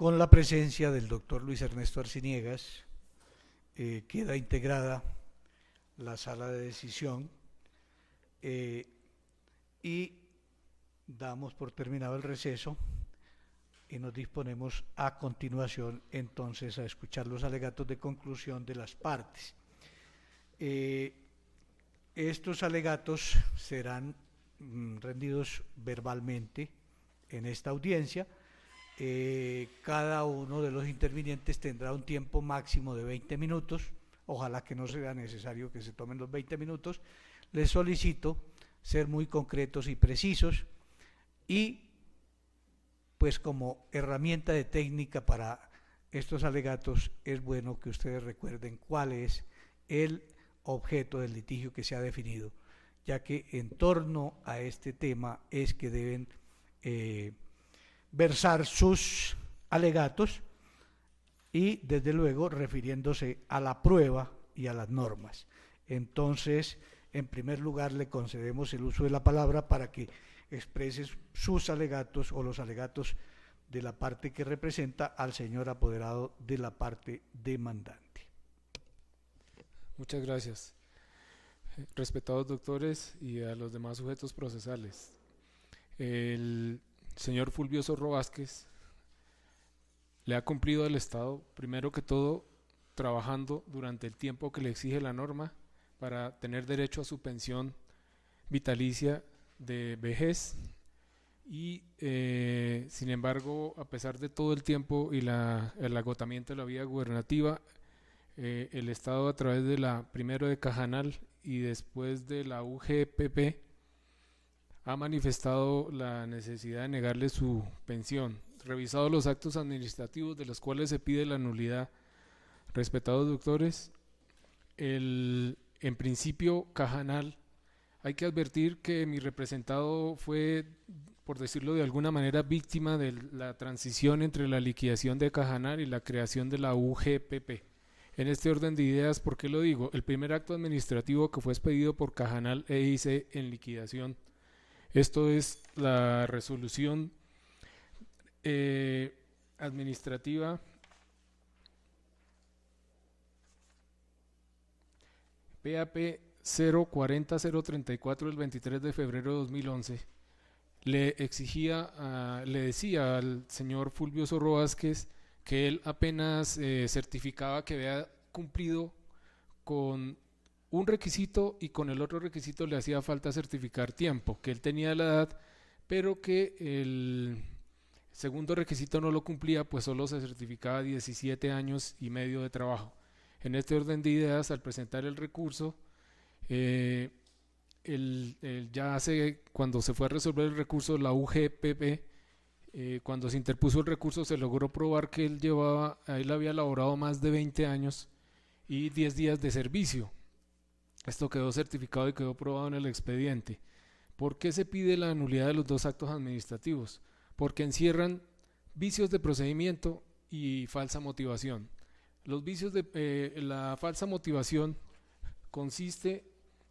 con la presencia del doctor Luis Ernesto Arciniegas. Queda integrada la sala de decisión y damos por terminado el receso y nos disponemos a continuación entonces a escuchar los alegatos de conclusión de las partes. Estos alegatos serán rendidos verbalmente en esta audiencia. Cada uno de los intervinientes tendrá un tiempo máximo de 20 minutos, ojalá que no sea necesario que se tomen los 20 minutos. Les solicito ser muy concretos y precisos y pues como herramienta de técnica para estos alegatos es bueno que ustedes recuerden cuál es el objeto del litigio que se ha definido, ya que en torno a este tema es que deben versar sus alegatos y desde luego refiriéndose a la prueba y a las normas. Entonces, en primer lugar le concedemos el uso de la palabra para que exprese sus alegatos o los alegatos de la parte que representa al señor apoderado de la parte demandante. Muchas gracias. Respetados doctores y a los demás sujetos procesales. El señor Fulvio Zorro Vázquez le ha cumplido al Estado, primero que todo, trabajando durante el tiempo que le exige la norma para tener derecho a su pensión vitalicia de vejez y sin embargo, a pesar de todo el tiempo y el agotamiento de la vida gubernativa, el Estado a través de primero de Cajanal y después de la UGPP ha manifestado la necesidad de negarle su pensión. Revisados los actos administrativos de los cuales se pide la nulidad, respetados doctores, en principio Cajanal, hay que advertir que mi representado fue, por decirlo de alguna manera, víctima de la transición entre la liquidación de Cajanal y la creación de la UGPP. En este orden de ideas, ¿por qué lo digo? El primer acto administrativo que fue expedido por Cajanal EIC en liquidación. Esto es la resolución administrativa PAP 040034 del 23 de febrero de 2011. Le decía al señor Fulvio Zorro Vázquez que él apenas certificaba que había cumplido con un requisito y con el otro requisito le hacía falta certificar tiempo, que él tenía la edad, pero que el segundo requisito no lo cumplía, pues solo se certificaba 17 años y medio de trabajo. En este orden de ideas, al presentar el recurso, cuando se fue a resolver el recurso, la UGPP, cuando se interpuso el recurso, se logró probar que él había laborado más de 20 años y 10 días de servicio. Esto quedó certificado y quedó probado en el expediente. ¿Por qué se pide la nulidad de los dos actos administrativos? Porque encierran vicios de procedimiento y falsa motivación. Los vicios de la falsa motivación consiste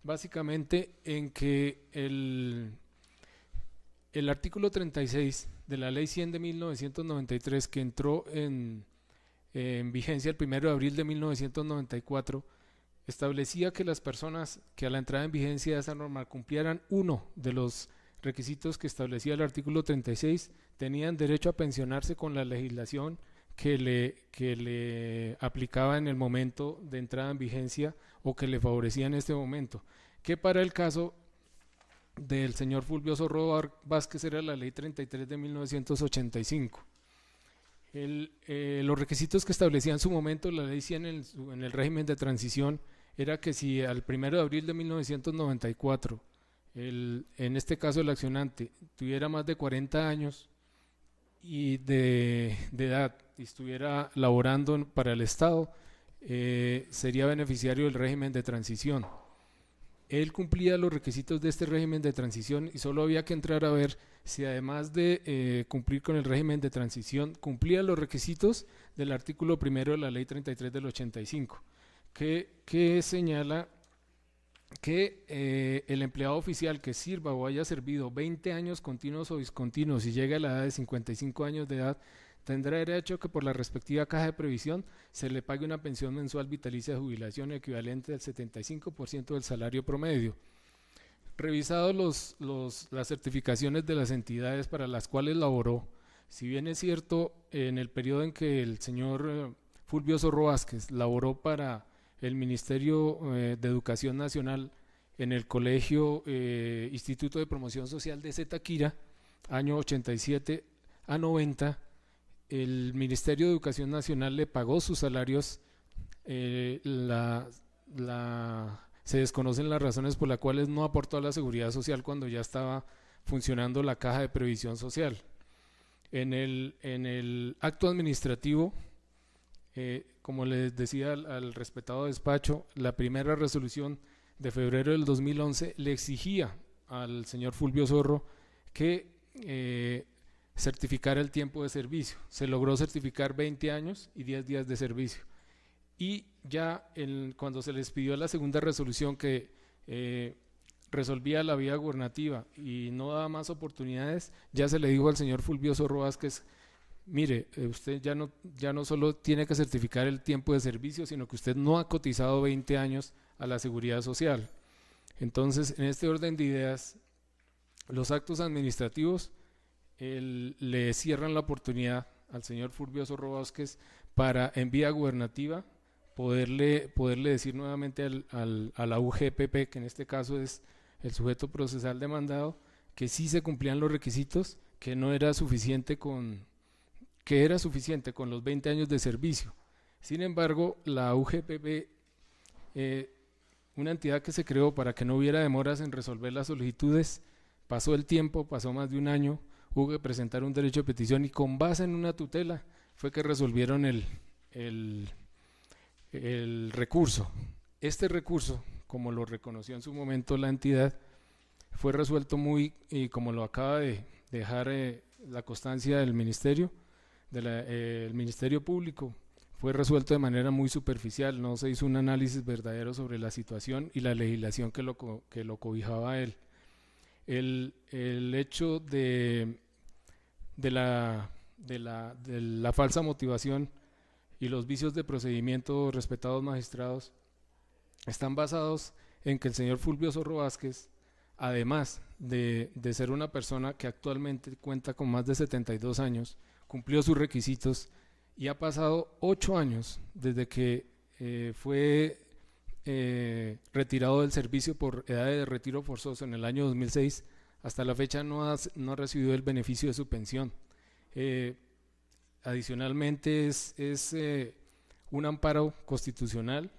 básicamente en que el artículo 36 de la Ley 100 de 1993, que entró en vigencia el 1 de abril de 1994, establecía que las personas que a la entrada en vigencia de esa norma cumplieran uno de los requisitos que establecía el artículo 36, tenían derecho a pensionarse con la legislación que le aplicaba en el momento de entrada en vigencia o que le favorecía en este momento, que para el caso del señor Fulvio Zorro Vázquez era la Ley 33 de 1985. Los requisitos que establecía en su momento la Ley 100 en el régimen de transición era que si al 1 de abril de 1994, en este caso el accionante, tuviera más de 40 años y de edad y estuviera laborando para el Estado, sería beneficiario del régimen de transición. Él cumplía los requisitos de este régimen de transición y solo había que entrar a ver si además de cumplir con el régimen de transición, cumplía los requisitos del artículo primero de la Ley 33 del 85, que señala que el empleado oficial que sirva o haya servido 20 años continuos o discontinuos y llegue a la edad de 55 años de edad, tendrá derecho a que por la respectiva caja de previsión se le pague una pensión mensual vitalicia de jubilación equivalente al 75% del salario promedio. Revisados las certificaciones de las entidades para las cuales laboró, si bien es cierto, en el periodo en que el señor Fulvio Zorro Vázquez laboró para el Ministerio de Educación Nacional en el Colegio Instituto de Promoción Social de Zipaquirá, año 87 a 90, el Ministerio de Educación Nacional le pagó sus salarios. Se desconocen las razones por las cuales no aportó a la Seguridad Social cuando ya estaba funcionando la Caja de Previsión Social. En el acto administrativo, como les decía al respetado despacho, la primera resolución de febrero del 2011 le exigía al señor Fulvio Zorro que certificara el tiempo de servicio. Se logró certificar 20 años y 10 días de servicio. Y ya cuando se les pidió la segunda resolución que resolvía la vía gubernativa y no daba más oportunidades, ya se le dijo al señor Fulvio Zorro Vázquez: mire, usted ya no solo tiene que certificar el tiempo de servicio, sino que usted no ha cotizado 20 años a la Seguridad Social. Entonces, en este orden de ideas, los actos administrativos le cierran la oportunidad al señor Fulvio Zorro Vázquez para, en vía gubernativa, poderle decir nuevamente a la UGPP, que en este caso es el sujeto procesal demandado, que sí se cumplían los requisitos, que era suficiente con los 20 años de servicio. Sin embargo, la UGPP, una entidad que se creó para que no hubiera demoras en resolver las solicitudes, pasó el tiempo, pasó más de un año, hubo que presentar un derecho de petición y con base en una tutela fue que resolvieron el recurso. Este recurso, como lo reconoció en su momento la entidad, fue resuelto y como lo acaba de dejar la constancia del Ministerio, el Ministerio Público, fue resuelto de manera muy superficial, no se hizo un análisis verdadero sobre la situación y la legislación que lo cobijaba a él. El hecho de la falsa motivación y los vicios de procedimiento, respetados magistrados, están basados en que el señor Fulvio Zorro Vázquez, además de ser una persona que actualmente cuenta con más de 72 años, cumplió sus requisitos y ha pasado 8 años desde que fue retirado del servicio por edad de retiro forzoso en el año 2006, hasta la fecha no ha recibido el beneficio de su pensión. Adicionalmente es un amparo constitucional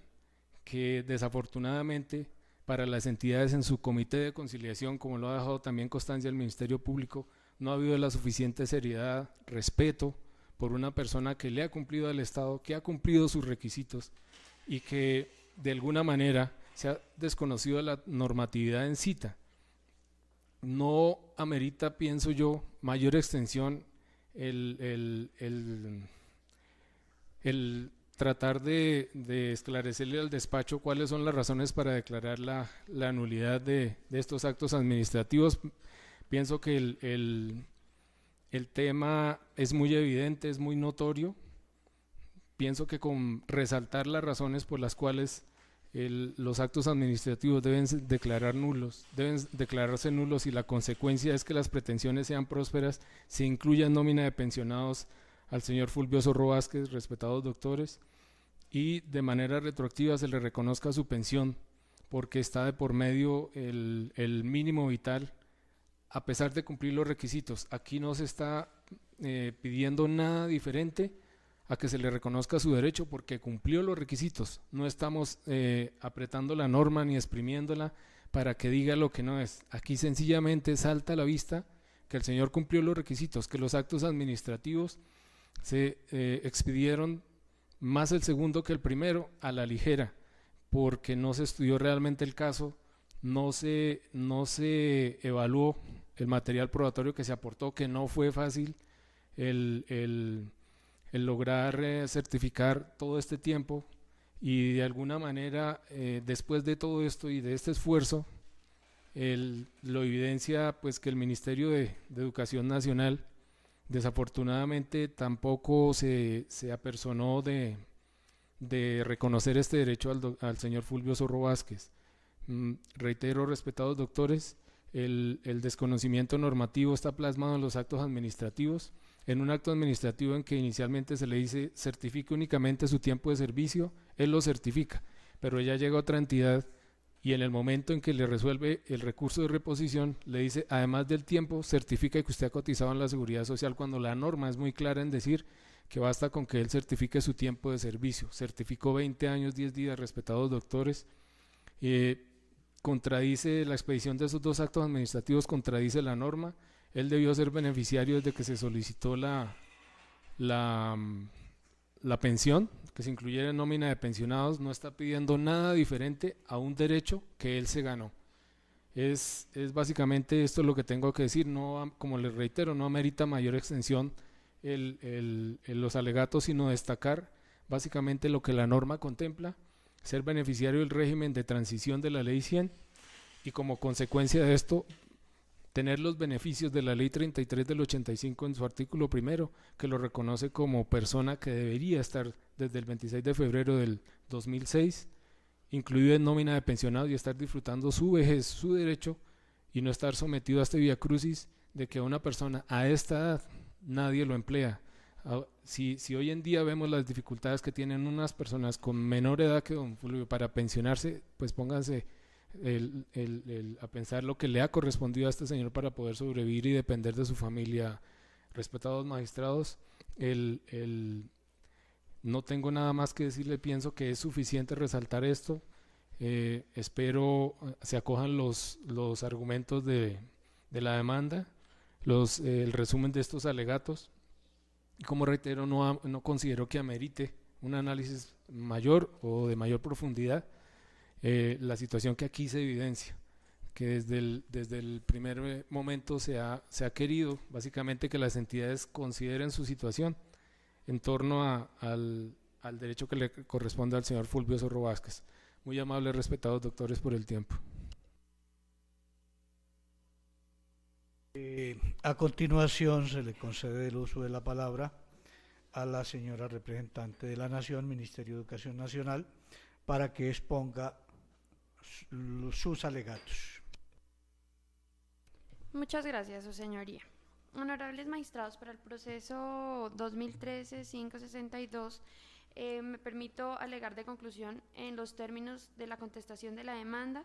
que desafortunadamente para las entidades en su comité de conciliación, como lo ha dejado también constancia el Ministerio Público, no ha habido la suficiente seriedad, respeto por una persona que le ha cumplido al Estado, que ha cumplido sus requisitos y que de alguna manera se ha desconocido la normatividad en cita. No amerita, pienso yo, mayor extensión el tratar de esclarecerle al despacho cuáles son las razones para declarar la nulidad de estos actos administrativos. Pienso que el tema es muy evidente, es muy notorio. Pienso que con resaltar las razones por las cuales los actos administrativos deben declararse nulos y la consecuencia es que las pretensiones sean prósperas, se incluya en nómina de pensionados al señor Fulvio Zorro Vázquez, respetados doctores, y de manera retroactiva se le reconozca su pensión porque está de por medio el mínimo vital, a pesar de cumplir los requisitos. Aquí no se está pidiendo nada diferente a que se le reconozca su derecho porque cumplió los requisitos. No estamos apretando la norma ni exprimiéndola para que diga lo que no es. Aquí sencillamente salta a la vista que el señor cumplió los requisitos, que los actos administrativos se expidieron más el segundo que el primero a la ligera, porque no se estudió realmente el caso, no se evaluó el material probatorio que se aportó, que no fue fácil el lograr certificar todo este tiempo, y de alguna manera después de todo esto y de este esfuerzo lo evidencia pues que el Ministerio de Educación Nacional Desafortunadamente tampoco se apersonó de reconocer este derecho al señor Fulvio Zorro Vázquez. Reitero, respetados doctores, el desconocimiento normativo está plasmado en los actos administrativos. En un acto administrativo en que inicialmente se le dice certifique únicamente su tiempo de servicio, él lo certifica, pero ella llega a otra entidad y en el momento en que le resuelve el recurso de reposición, le dice, además del tiempo, certifica que usted ha cotizado en la Seguridad Social, cuando la norma es muy clara en decir que basta con que él certifique su tiempo de servicio. Certificó 20 años, 10 días, respetados doctores. Contradice la expedición de esos dos actos administrativos, contradice la norma. Él debió ser beneficiario desde que se solicitó la pensión, que se incluyera en nómina de pensionados. No está pidiendo nada diferente a un derecho que él se ganó. Es básicamente esto lo que tengo que decir. No, como les reitero, no amerita mayor extensión los alegatos, sino destacar básicamente lo que la norma contempla: ser beneficiario del régimen de transición de la Ley 100 y como consecuencia de esto tener los beneficios de la Ley 33 del 85 en su artículo primero, que lo reconoce como persona que debería estar desde el 26 de febrero del 2006, incluido en nómina de pensionados, y estar disfrutando su vejez, su derecho, y no estar sometido a este viacrucis de que a una persona a esta edad nadie lo emplea. Si hoy en día vemos las dificultades que tienen unas personas con menor edad que don Fulvio para pensionarse, pues pónganse a pensar lo que le ha correspondido a este señor para poder sobrevivir y depender de su familia. Respetados magistrados, no tengo nada más que decirle. Pienso que es suficiente resaltar esto. Espero se acojan los argumentos de la demanda, el resumen de estos alegatos. Y como reitero, no considero que amerite un análisis mayor o de mayor profundidad la situación que aquí se evidencia, que desde el primer momento se ha querido básicamente que las entidades consideren su situación en torno al derecho que le corresponde al señor Fulvio Zorro Vázquez. Muy amables, respetados doctores, por el tiempo. A continuación se le concede el uso de la palabra a la señora representante de la Nación, Ministerio de Educación Nacional, para que exponga sus alegatos. Muchas gracias, su señoría. Honorables magistrados, para el proceso 2013-562, me permito alegar de conclusión en los términos de la contestación de la demanda,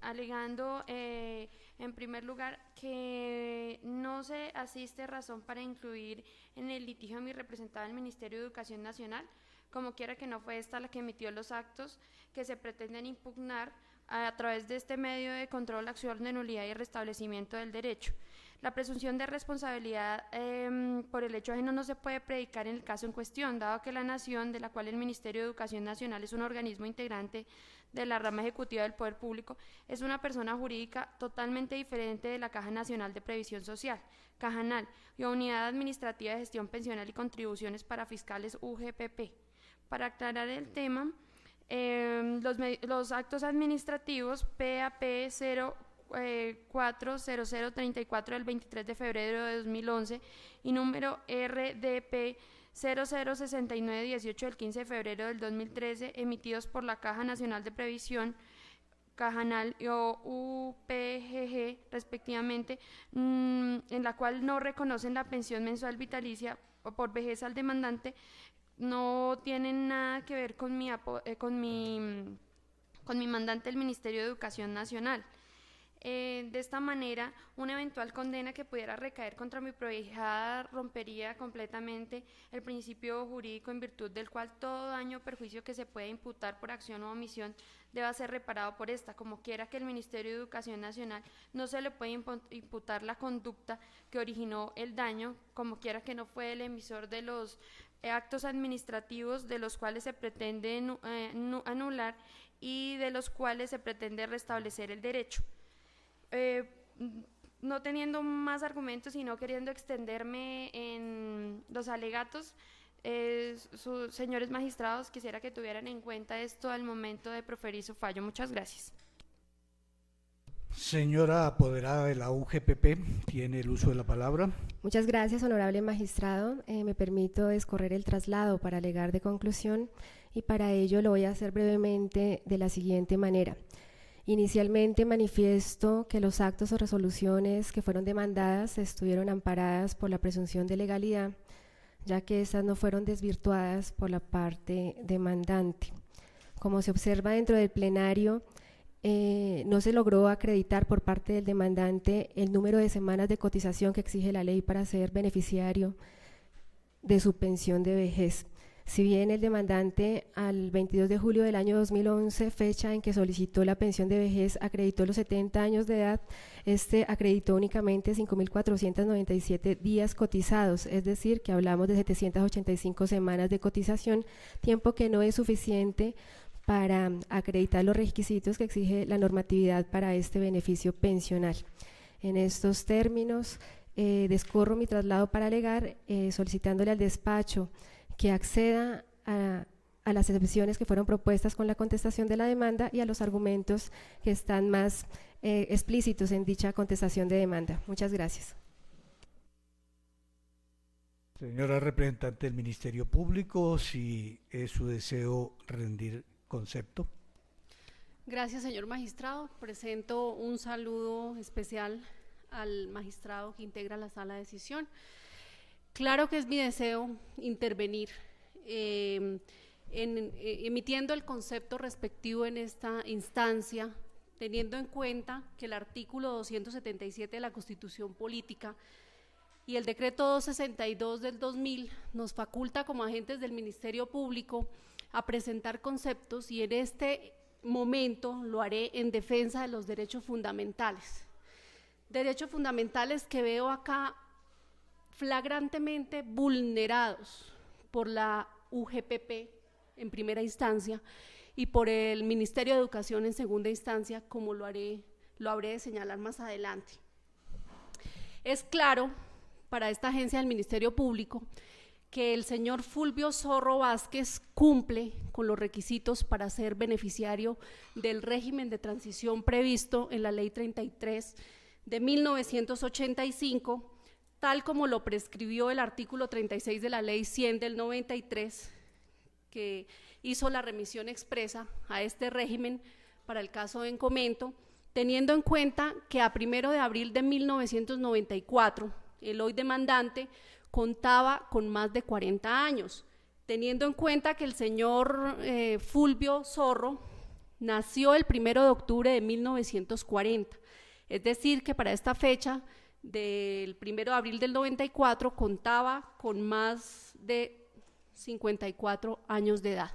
alegando en primer lugar que no se asiste razón para incluir en el litigio a mi representado el Ministerio de Educación Nacional, como quiera que no fue esta la que emitió los actos que se pretenden impugnar a través de este medio de control, acción de nulidad y restablecimiento del derecho. La presunción de responsabilidad por el hecho ajeno no se puede predicar en el caso en cuestión, dado que la Nación, de la cual el Ministerio de Educación Nacional es un organismo integrante de la rama ejecutiva del Poder Público, es una persona jurídica totalmente diferente de la Caja Nacional de Previsión Social, Cajanal, y Unidad Administrativa de Gestión Pensional y Contribuciones para Fiscales UGPP. Para aclarar el tema, los actos administrativos PAP 040034 del 23 de febrero de 2011 y número RDP 006918 del 15 de febrero del 2013, emitidos por la Caja Nacional de Previsión, Cajanal o UPGG respectivamente, en la cual no reconocen la pensión mensual vitalicia por vejez al demandante, no tienen nada que ver con mi mandante, el Ministerio de Educación Nacional. De esta manera, una eventual condena que pudiera recaer contra mi prohijada rompería completamente el principio jurídico en virtud del cual todo daño o perjuicio que se pueda imputar por acción o omisión deba ser reparado por esta, como quiera que el Ministerio de Educación Nacional no se le puede imputar la conducta que originó el daño, como quiera que no fue el emisor de los actos administrativos de los cuales se pretende anular y de los cuales se pretende restablecer el derecho. No teniendo más argumentos y no queriendo extenderme en los alegatos, señores magistrados, quisiera que tuvieran en cuenta esto al momento de proferir su fallo. Muchas gracias. Señora apoderada de la UGPP, tiene el uso de la palabra. Muchas gracias, honorable magistrado. Me permito escorrer el traslado para alegar de conclusión y para ello lo voy a hacer brevemente de la siguiente manera. Inicialmente manifiesto que los actos o resoluciones que fueron demandadas estuvieron amparadas por la presunción de legalidad, ya que estas no fueron desvirtuadas por la parte demandante. Como se observa dentro del plenario, no se logró acreditar por parte del demandante el número de semanas de cotización que exige la ley para ser beneficiario de su pensión de vejez. Si bien el demandante al 22 de julio del año 2011, fecha en que solicitó la pensión de vejez, acreditó los 70 años de edad, acreditó únicamente 5.497 días cotizados, es decir, que hablamos de 785 semanas de cotización, tiempo que no es suficiente para acreditar los requisitos que exige la normatividad para este beneficio pensional. En estos términos, descorro mi traslado para alegar, solicitándole al despacho que acceda a las excepciones que fueron propuestas con la contestación de la demanda y a los argumentos que están más explícitos en dicha contestación de demanda. Muchas gracias. Señora representante del Ministerio Público, si es su deseo rendir concepto. Gracias, señor magistrado. Presento un saludo especial al magistrado que integra la sala de decisión. Claro que es mi deseo intervenir emitiendo el concepto respectivo en esta instancia, teniendo en cuenta que el artículo 277 de la Constitución Política y el decreto 262 del 2000 nos faculta como agentes del Ministerio Público a presentar conceptos, y en este momento lo haré en defensa de los derechos fundamentales. Derechos fundamentales que veo acá flagrantemente vulnerados por la UGPP en primera instancia y por el Ministerio de Educación en segunda instancia, como lo habré de señalar más adelante. Es claro para esta agencia del Ministerio Público que el señor Fulvio Zorro Vázquez cumple con los requisitos para ser beneficiario del régimen de transición previsto en la Ley 33 de 1985, tal como lo prescribió el artículo 36 de la Ley 100 del 93, que hizo la remisión expresa a este régimen para el caso en comento, teniendo en cuenta que a 1 de abril de 1994, el hoy demandante contaba con más de 40 años, teniendo en cuenta que el señor Fulvio Zorro nació el 1 de octubre de 1940, es decir, que para esta fecha del 1 de abril del 94 contaba con más de 54 años de edad.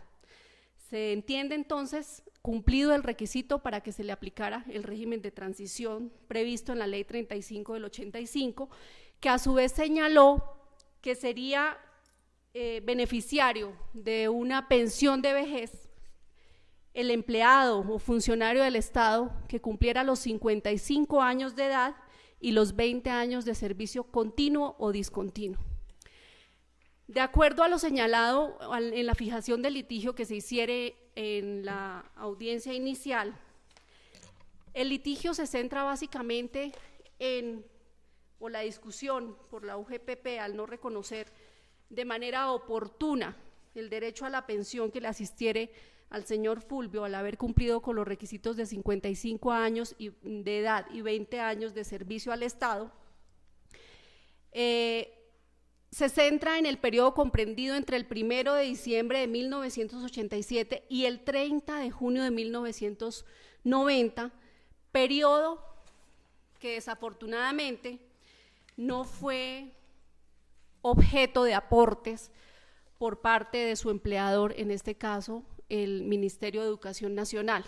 Se entiende entonces cumplido el requisito para que se le aplicara el régimen de transición previsto en la Ley 35 del 85, que a su vez señaló que sería beneficiario de una pensión de vejez el empleado o funcionario del Estado que cumpliera los 55 años de edad y los 20 años de servicio continuo o discontinuo. De acuerdo a lo señalado en la fijación del litigio que se hiciere en la audiencia inicial, el litigio se centra básicamente o la discusión por la UGPP al no reconocer de manera oportuna el derecho a la pensión que le asistiere al señor Fulvio al haber cumplido con los requisitos de 55 años de edad y 20 años de servicio al Estado, se centra en el periodo comprendido entre el 1 de diciembre de 1987 y el 30 de junio de 1990, periodo que desafortunadamente no fue objeto de aportes por parte de su empleador, en este caso el Ministerio de Educación Nacional.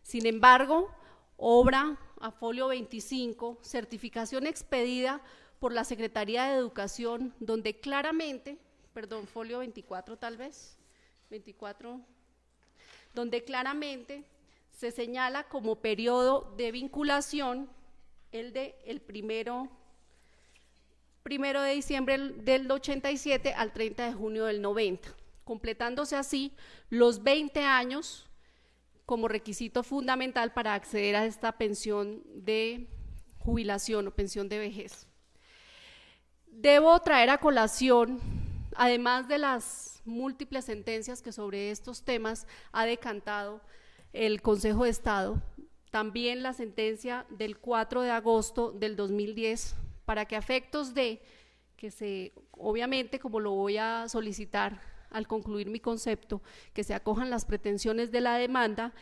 Sin embargo, obra a folio 25, certificación expedida por la Secretaría de Educación, donde claramente, perdón, folio 24 tal vez, 24, donde claramente se señala como periodo de vinculación el primero de diciembre del 87 al 30 de junio del 90, completándose así los 20 años como requisito fundamental para acceder a esta pensión de jubilación o pensión de vejez. Debo traer a colación, además de las múltiples sentencias que sobre estos temas ha decantado el Consejo de Estado, también la sentencia del 4 de agosto del 2010, para que a efectos de que obviamente, como lo voy a solicitar al concluir mi concepto, que se acojan las pretensiones de la demanda,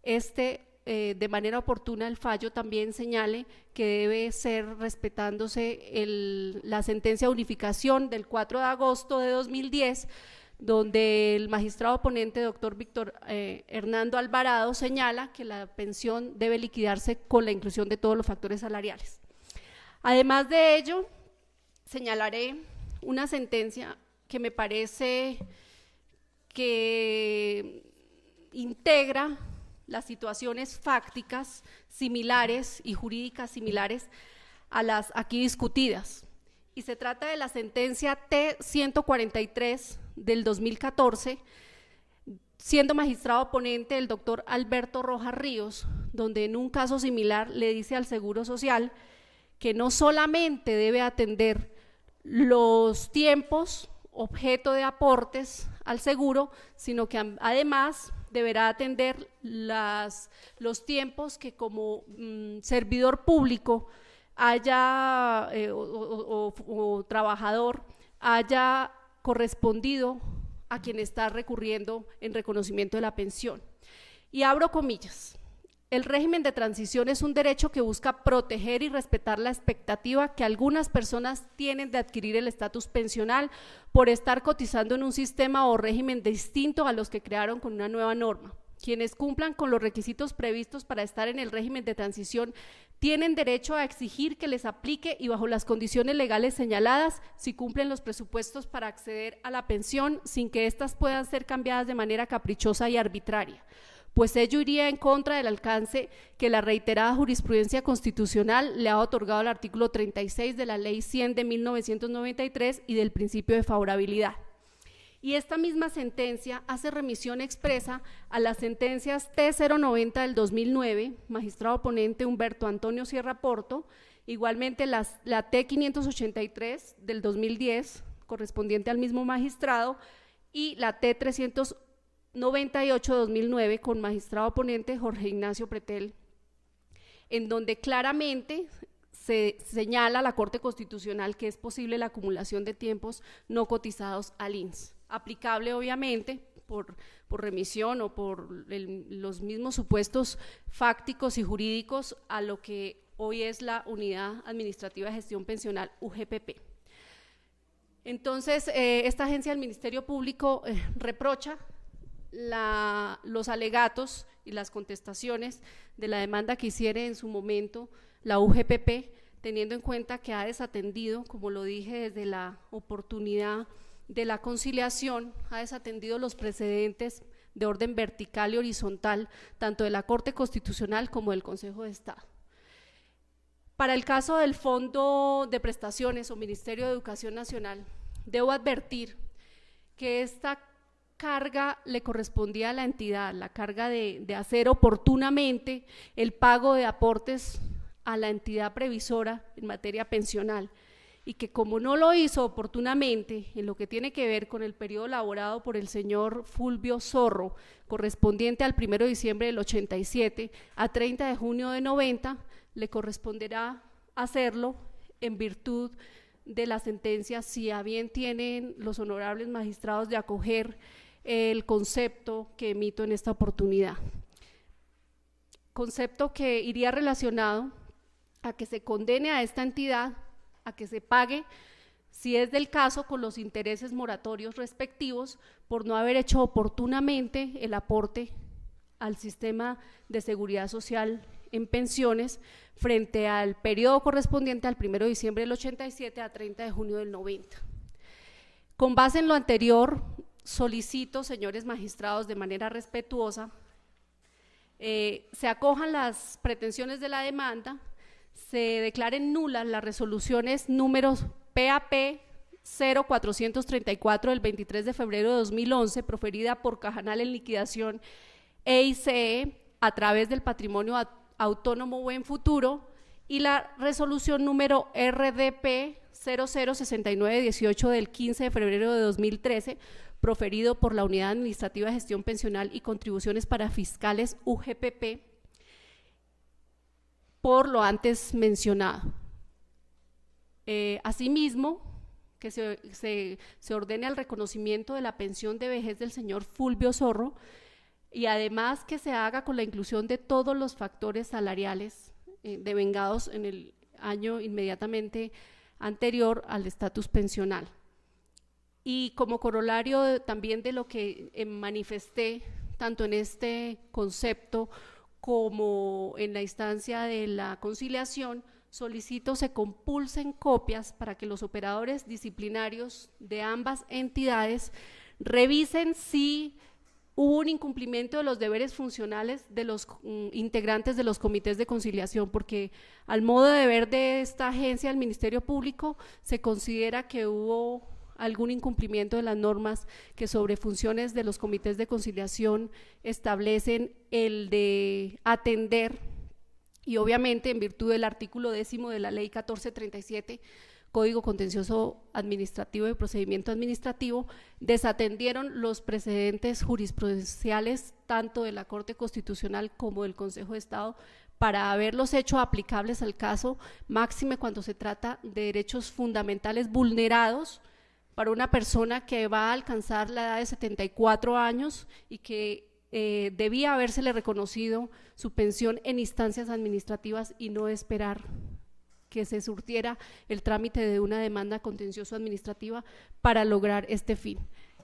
de manera oportuna el fallo también señale que debe ser respetándose la sentencia de unificación del 4 de agosto de 2010, donde el magistrado ponente doctor Víctor Hernando Alvarado señala que la pensión debe liquidarse con la inclusión de todos los factores salariales. Además de ello, señalaré una sentencia que me parece que integra las situaciones fácticas similares y jurídicas similares a las aquí discutidas. Y se trata de la sentencia T-143 del 2014, siendo magistrado ponente el doctor Alberto Rojas Ríos, donde en un caso similar le dice al Seguro Social que no solamente debe atender los tiempos objeto de aportes al seguro, sino que además deberá atender los tiempos que como servidor público haya o trabajador haya correspondido a quien está recurriendo en reconocimiento de la pensión. Y abro comillas: el régimen de transición es un derecho que busca proteger y respetar la expectativa que algunas personas tienen de adquirir el estatus pensional por estar cotizando en un sistema o régimen distinto a los que crearon con una nueva norma. Quienes cumplan con los requisitos previstos para estar en el régimen de transición tienen derecho a exigir que les aplique y bajo las condiciones legales señaladas si cumplen los presupuestos para acceder a la pensión sin que éstas puedan ser cambiadas de manera caprichosa y arbitraria, pues ello iría en contra del alcance que la reiterada jurisprudencia constitucional le ha otorgado al artículo 36 de la Ley 100 de 1993 y del principio de favorabilidad. Y esta misma sentencia hace remisión expresa a las sentencias T090 del 2009, magistrado ponente Humberto Antonio Sierra Porto, igualmente la T583 del 2010, correspondiente al mismo magistrado, y la T398-2009 con magistrado ponente Jorge Ignacio Pretel, en donde claramente se señala a la Corte Constitucional que es posible la acumulación de tiempos no cotizados al INSS, aplicable obviamente por remisión o por los mismos supuestos fácticos y jurídicos a lo que hoy es la Unidad Administrativa de Gestión Pensional, UGPP. Entonces, esta agencia del Ministerio Público reprocha los alegatos y las contestaciones de la demanda que hiciere en su momento la UGPP, teniendo en cuenta que ha desatendido, como lo dije desde la oportunidad de la conciliación, ha desatendido los precedentes de orden vertical y horizontal, tanto de la Corte Constitucional como del Consejo de Estado. Para el caso del Fondo de Prestaciones o Ministerio de Educación Nacional, debo advertir que esta carga le correspondía a la entidad, la carga de hacer oportunamente el pago de aportes a la entidad previsora en materia pensional, y que como no lo hizo oportunamente en lo que tiene que ver con el periodo elaborado por el señor Fulvio Zorro, correspondiente al 1 de diciembre del 87 a 30 de junio de 90, le corresponderá hacerlo en virtud de la sentencia, si a bien tienen los honorables magistrados de acoger el concepto que emito en esta oportunidad. Concepto que iría relacionado a que se condene a esta entidad a que se pague, si es del caso, con los intereses moratorios respectivos por no haber hecho oportunamente el aporte al sistema de seguridad social en pensiones frente al periodo correspondiente al 1 de diciembre del 87 a 30 de junio del 90. Con base en lo anterior, solicito, señores magistrados, de manera respetuosa, se acojan las pretensiones de la demanda, se declaren nulas las resoluciones números PAP 0434 del 23 de febrero de 2011, proferida por Cajanal en liquidación EICE a través del patrimonio autónomo Buen Futuro, y la resolución número RDP 006918 del 15 de febrero de 2013, proferido por la Unidad Administrativa de Gestión Pensional y Contribuciones para Fiscales UGPP, por lo antes mencionado. Asimismo, que se ordene el reconocimiento de la pensión de vejez del señor Fulvio Zorro, y además que se haga con la inclusión de todos los factores salariales devengados en el año inmediatamente anterior al estatus pensional. Y como corolario también de lo que manifesté, tanto en este concepto como en la instancia de la conciliación, solicito se compulsen copias para que los operadores disciplinarios de ambas entidades revisen si hubo un incumplimiento de los deberes funcionales de los integrantes de los comités de conciliación, porque al modo de ver de esta agencia del Ministerio Público se considera que hubo algún incumplimiento de las normas que sobre funciones de los comités de conciliación establecen el de atender, y obviamente en virtud del artículo 10 de la Ley 1437, Código Contencioso Administrativo y Procedimiento Administrativo, desatendieron los precedentes jurisprudenciales tanto de la Corte Constitucional como del Consejo de Estado para haberlos hecho aplicables al caso, máxime cuando se trata de derechos fundamentales vulnerados para una persona que va a alcanzar la edad de 74 años y que debía habérsele reconocido su pensión en instancias administrativas y no esperar que se surtiera el trámite de una demanda contencioso administrativa para lograr este fin.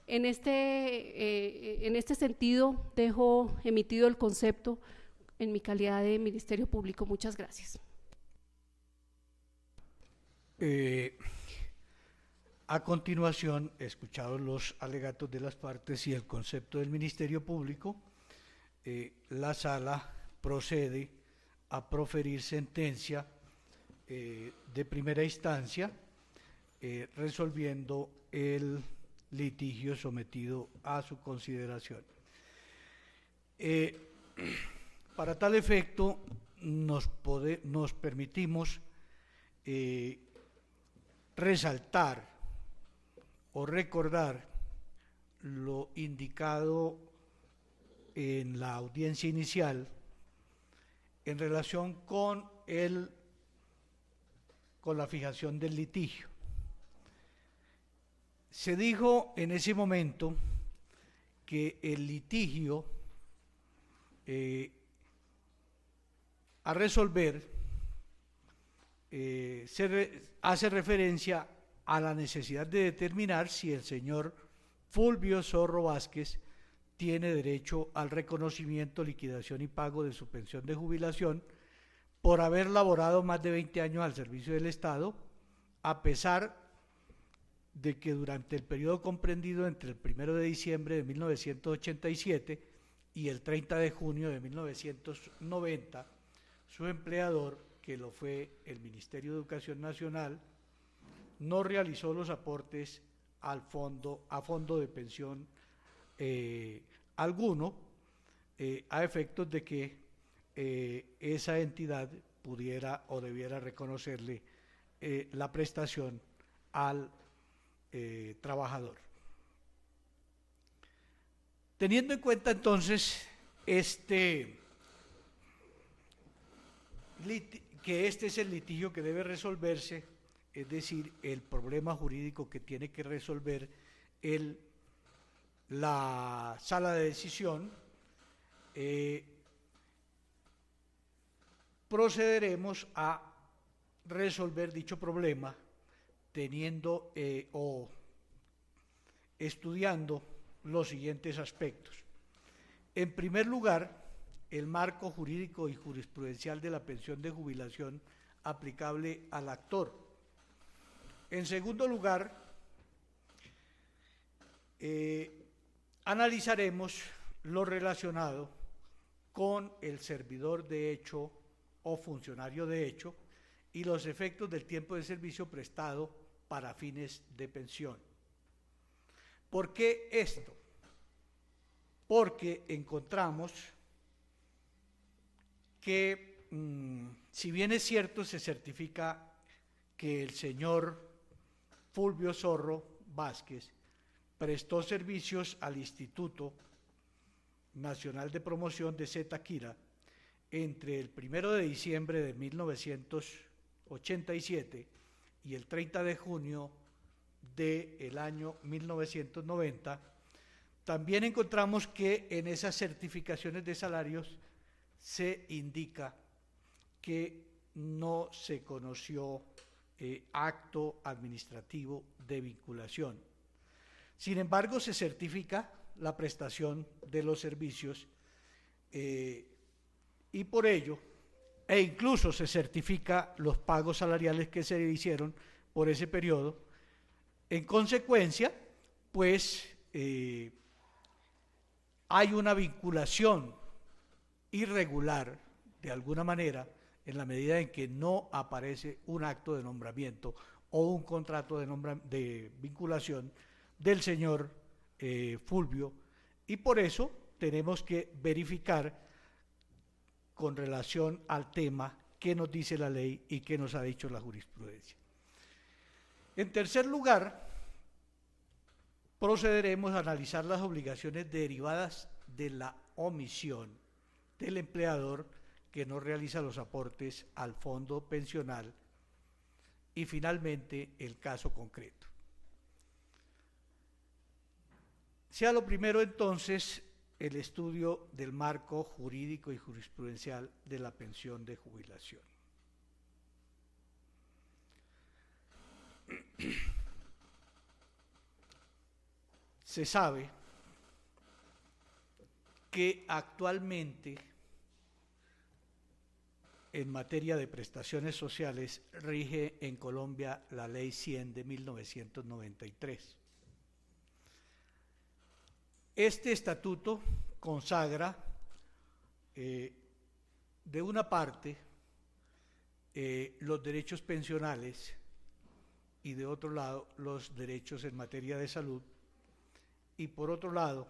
En este sentido, dejo emitido el concepto en mi calidad de Ministerio Público. Muchas gracias. A continuación, escuchados los alegatos de las partes y el concepto del Ministerio Público, la Sala procede a proferir sentencia de primera instancia, resolviendo el litigio sometido a su consideración. Para tal efecto, nos permitimos resaltar o recordar lo indicado en la audiencia inicial en relación con la fijación del litigio. Se dijo en ese momento que el litigio a resolver hace referencia a la necesidad de determinar si el señor Fulvio Zorro Vázquez tiene derecho al reconocimiento, liquidación y pago de su pensión de jubilación por haber laborado más de 20 años al servicio del Estado, a pesar de que durante el periodo comprendido entre el 1 de diciembre de 1987 y el 30 de junio de 1990, su empleador, que lo fue el Ministerio de Educación Nacional, no realizó los aportes a fondo de pensión alguno, a efectos de que esa entidad pudiera o debiera reconocerle la prestación al trabajador. Teniendo en cuenta entonces que este es el litigio que debe resolverse, es decir, el problema jurídico que tiene que resolver la sala de decisión, procederemos a resolver dicho problema teniendo o estudiando los siguientes aspectos. En primer lugar, el marco jurídico y jurisprudencial de la pensión de jubilación aplicable al actor. En segundo lugar, analizaremos lo relacionado con el servidor de hecho o funcionario de hecho y los efectos del tiempo de servicio prestado para fines de pensión. ¿Por qué esto? porque encontramos que, si bien es cierto, se certifica que el señor Fulvio Zorro Vázquez prestó servicios al Instituto Nacional de Promoción de Zitáquira entre el 1 de diciembre de 1987 y el 30 de junio del año 1990, también encontramos que en esas certificaciones de salarios se indica que no se conoció acto administrativo de vinculación. Sin embargo, se certifica la prestación de los servicios y por ello, e incluso se certifica los pagos salariales que se hicieron por ese periodo. En consecuencia, pues hay una vinculación irregular, de alguna manera, en la medida en que no aparece un acto de nombramiento o un contrato de vinculación del señor Fulvio, y por eso tenemos que verificar con relación al tema qué nos dice la ley y qué nos ha dicho la jurisprudencia. En tercer lugar, procederemos a analizar las obligaciones derivadas de la omisión del empleador que no realiza los aportes al fondo pensional y finalmente el caso concreto. Sea lo primero entonces el estudio del marco jurídico y jurisprudencial de la pensión de jubilación. Se sabe que actualmente en materia de prestaciones sociales rige en Colombia la Ley 100 de 1993. Este estatuto consagra, de una parte, los derechos pensionales y de otro lado los derechos en materia de salud, y por otro lado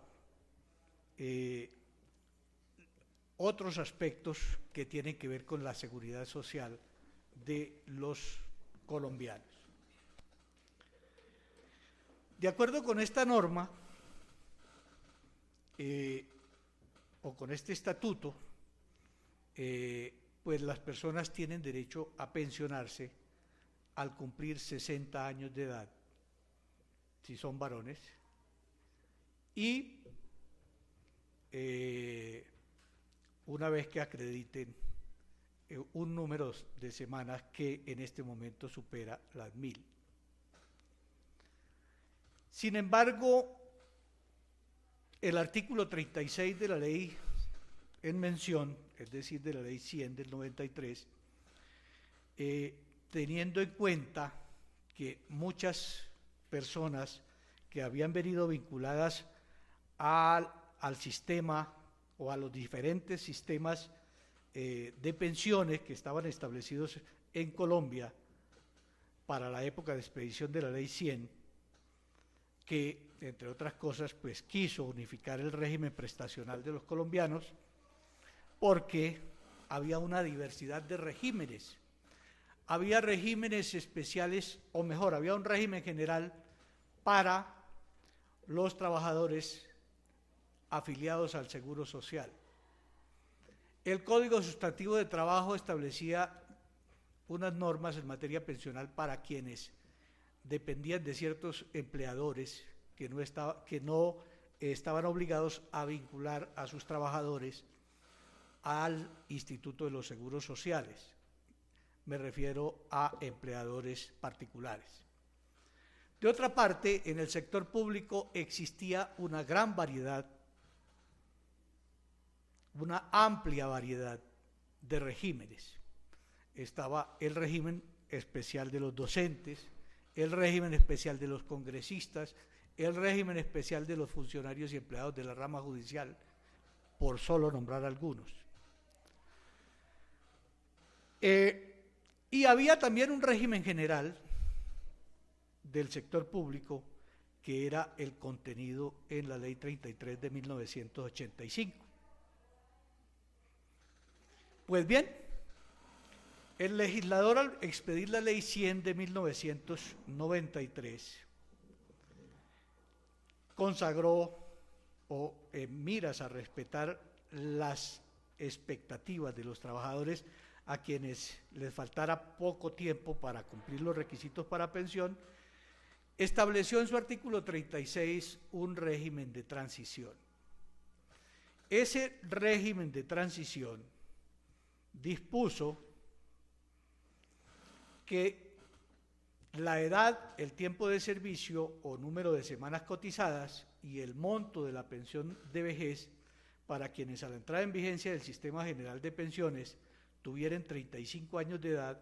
otros aspectos que tienen que ver con la seguridad social de los colombianos. De acuerdo con esta norma, o con este estatuto, pues las personas tienen derecho a pensionarse al cumplir 60 años de edad, si son varones, y una vez que acrediten un número de semanas que en este momento supera las 1000. Sin embargo, el artículo 36 de la ley en mención, es decir, de la ley 100 del 93, teniendo en cuenta que muchas personas que habían venido vinculadas al sistema o a los diferentes sistemas de pensiones que estaban establecidos en Colombia para la época de expedición de la ley 100, que entre otras cosas pues quiso unificar el régimen prestacional de los colombianos porque había una diversidad de regímenes. Había regímenes especiales, o mejor, había un régimen general para los trabajadores afiliados al Seguro Social. El Código Sustantivo de Trabajo establecía unas normas en materia pensional para quienes dependían de ciertos empleadores que no estaban obligados a vincular a sus trabajadores al Instituto de los Seguros Sociales. Me refiero a empleadores particulares. De otra parte, en el sector público existía una gran variedad, una amplia variedad de regímenes. Estaba el régimen especial de los docentes, el régimen especial de los congresistas, el régimen especial de los funcionarios y empleados de la rama judicial, por solo nombrar algunos. Y había también un régimen general del sector público que era el contenido en la Ley 33 de 1985. Pues bien, el legislador al expedir la Ley 100 de 1993 consagró o en miras a respetar las expectativas de los trabajadores a quienes les faltara poco tiempo para cumplir los requisitos para pensión, estableció en su artículo 36 un régimen de transición. Ese régimen de transición dispuso que la edad, el tiempo de servicio o número de semanas cotizadas y el monto de la pensión de vejez para quienes a la entrada en vigencia del Sistema General de Pensiones tuvieran 35 años de edad,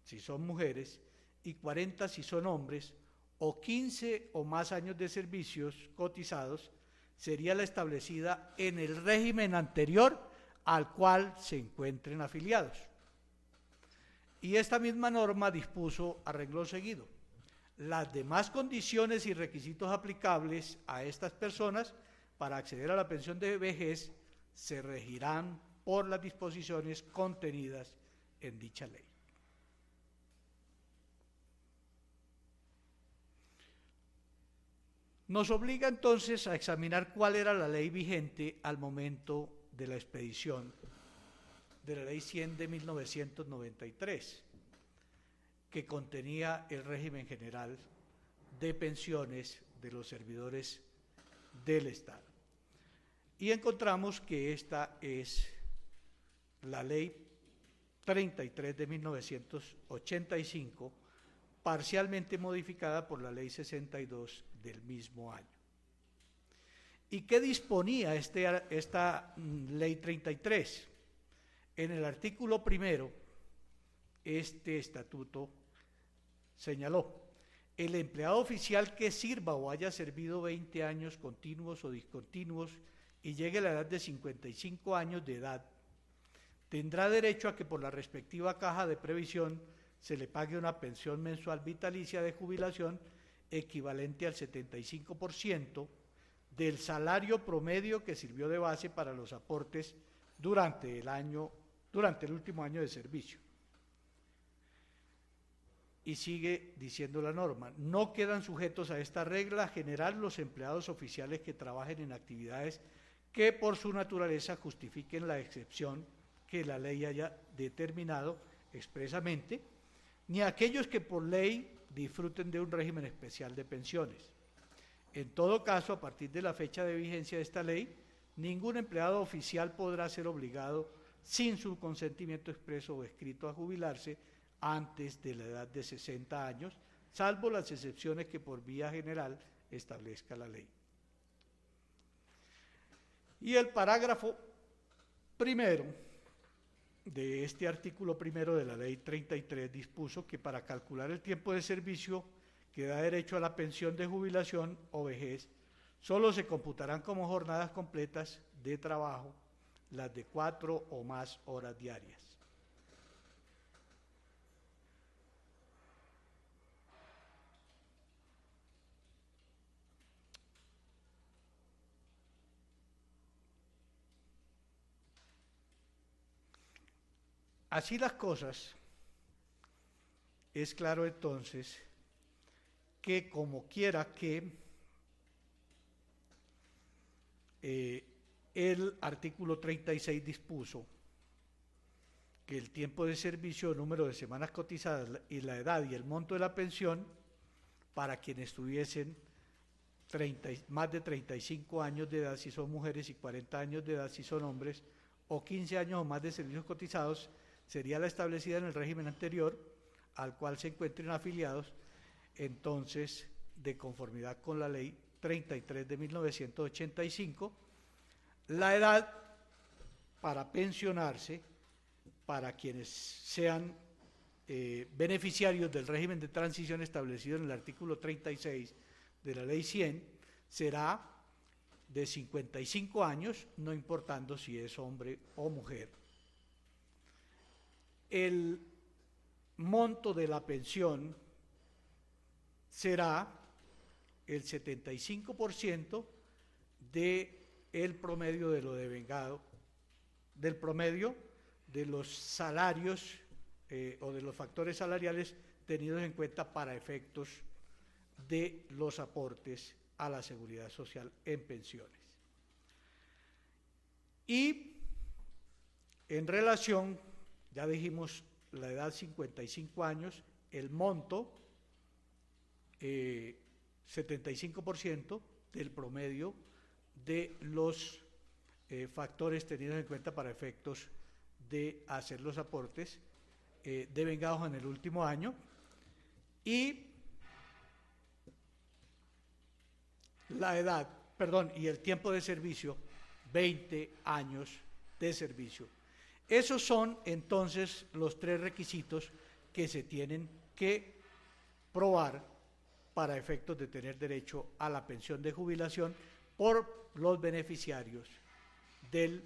si son mujeres, y 40 si son hombres, o 15 o más años de servicios cotizados, sería la establecida en el régimen anterior al cual se encuentren afiliados. Y esta misma norma dispuso a renglón seguido: las demás condiciones y requisitos aplicables a estas personas para acceder a la pensión de vejez se regirán por las disposiciones contenidas en dicha ley. Nos obliga entonces a examinar cuál era la ley vigente al momento de la expedición de la Ley 100 de 1993, que contenía el régimen general de pensiones de los servidores del Estado. Y encontramos que esta es la Ley 33 de 1985, parcialmente modificada por la Ley 62 del mismo año. ¿Y qué disponía esta Ley 33? En el artículo primero, este estatuto señaló: el empleado oficial que sirva o haya servido 20 años continuos o discontinuos y llegue a la edad de 55 años de edad, tendrá derecho a que por la respectiva caja de previsión se le pague una pensión mensual vitalicia de jubilación equivalente al 75% del salario promedio que sirvió de base para los aportes durante el último año de servicio. Y sigue diciendo la norma: no quedan sujetos a esta regla general los empleados oficiales que trabajen en actividades que por su naturaleza justifiquen la excepción que la ley haya determinado expresamente, ni aquellos que por ley disfruten de un régimen especial de pensiones. En todo caso, a partir de la fecha de vigencia de esta ley, ningún empleado oficial podrá ser obligado, sin su consentimiento expreso o escrito, a jubilarse antes de la edad de 60 años, salvo las excepciones que por vía general establezca la ley. Y el parágrafo primero de este artículo primero de la Ley 33 dispuso que para calcular el tiempo de servicio que da derecho a la pensión de jubilación o vejez, solo se computarán como jornadas completas de trabajo las de 4 o más horas diarias. Así las cosas, es claro entonces que como quiera que el artículo 36 dispuso que el tiempo de servicio, el número de semanas cotizadas y la edad y el monto de la pensión para quienes tuviesen más de 35 años de edad si son mujeres y 40 años de edad si son hombres, o 15 años o más de servicios cotizados, sería la establecida en el régimen anterior al cual se encuentren afiliados, entonces, de conformidad con la Ley 33 de 1985, la edad para pensionarse para quienes sean beneficiarios del régimen de transición establecido en el artículo 36 de la Ley 100 será de 55 años, no importando si es hombre o mujer. El monto de la pensión será el 75% del promedio de lo devengado, del promedio de los salarios o de los factores salariales tenidos en cuenta para efectos de los aportes a la seguridad social en pensiones. Y en relación, ya dijimos la edad 55 años, el monto 75% del promedio de los factores tenidos en cuenta para efectos de hacer los aportes devengados en el último año, y la edad, perdón, y el tiempo de servicio, 20 años de servicio. Esos son entonces los 3 requisitos que se tienen que probar para efectos de tener derecho a la pensión de jubilación por los beneficiarios del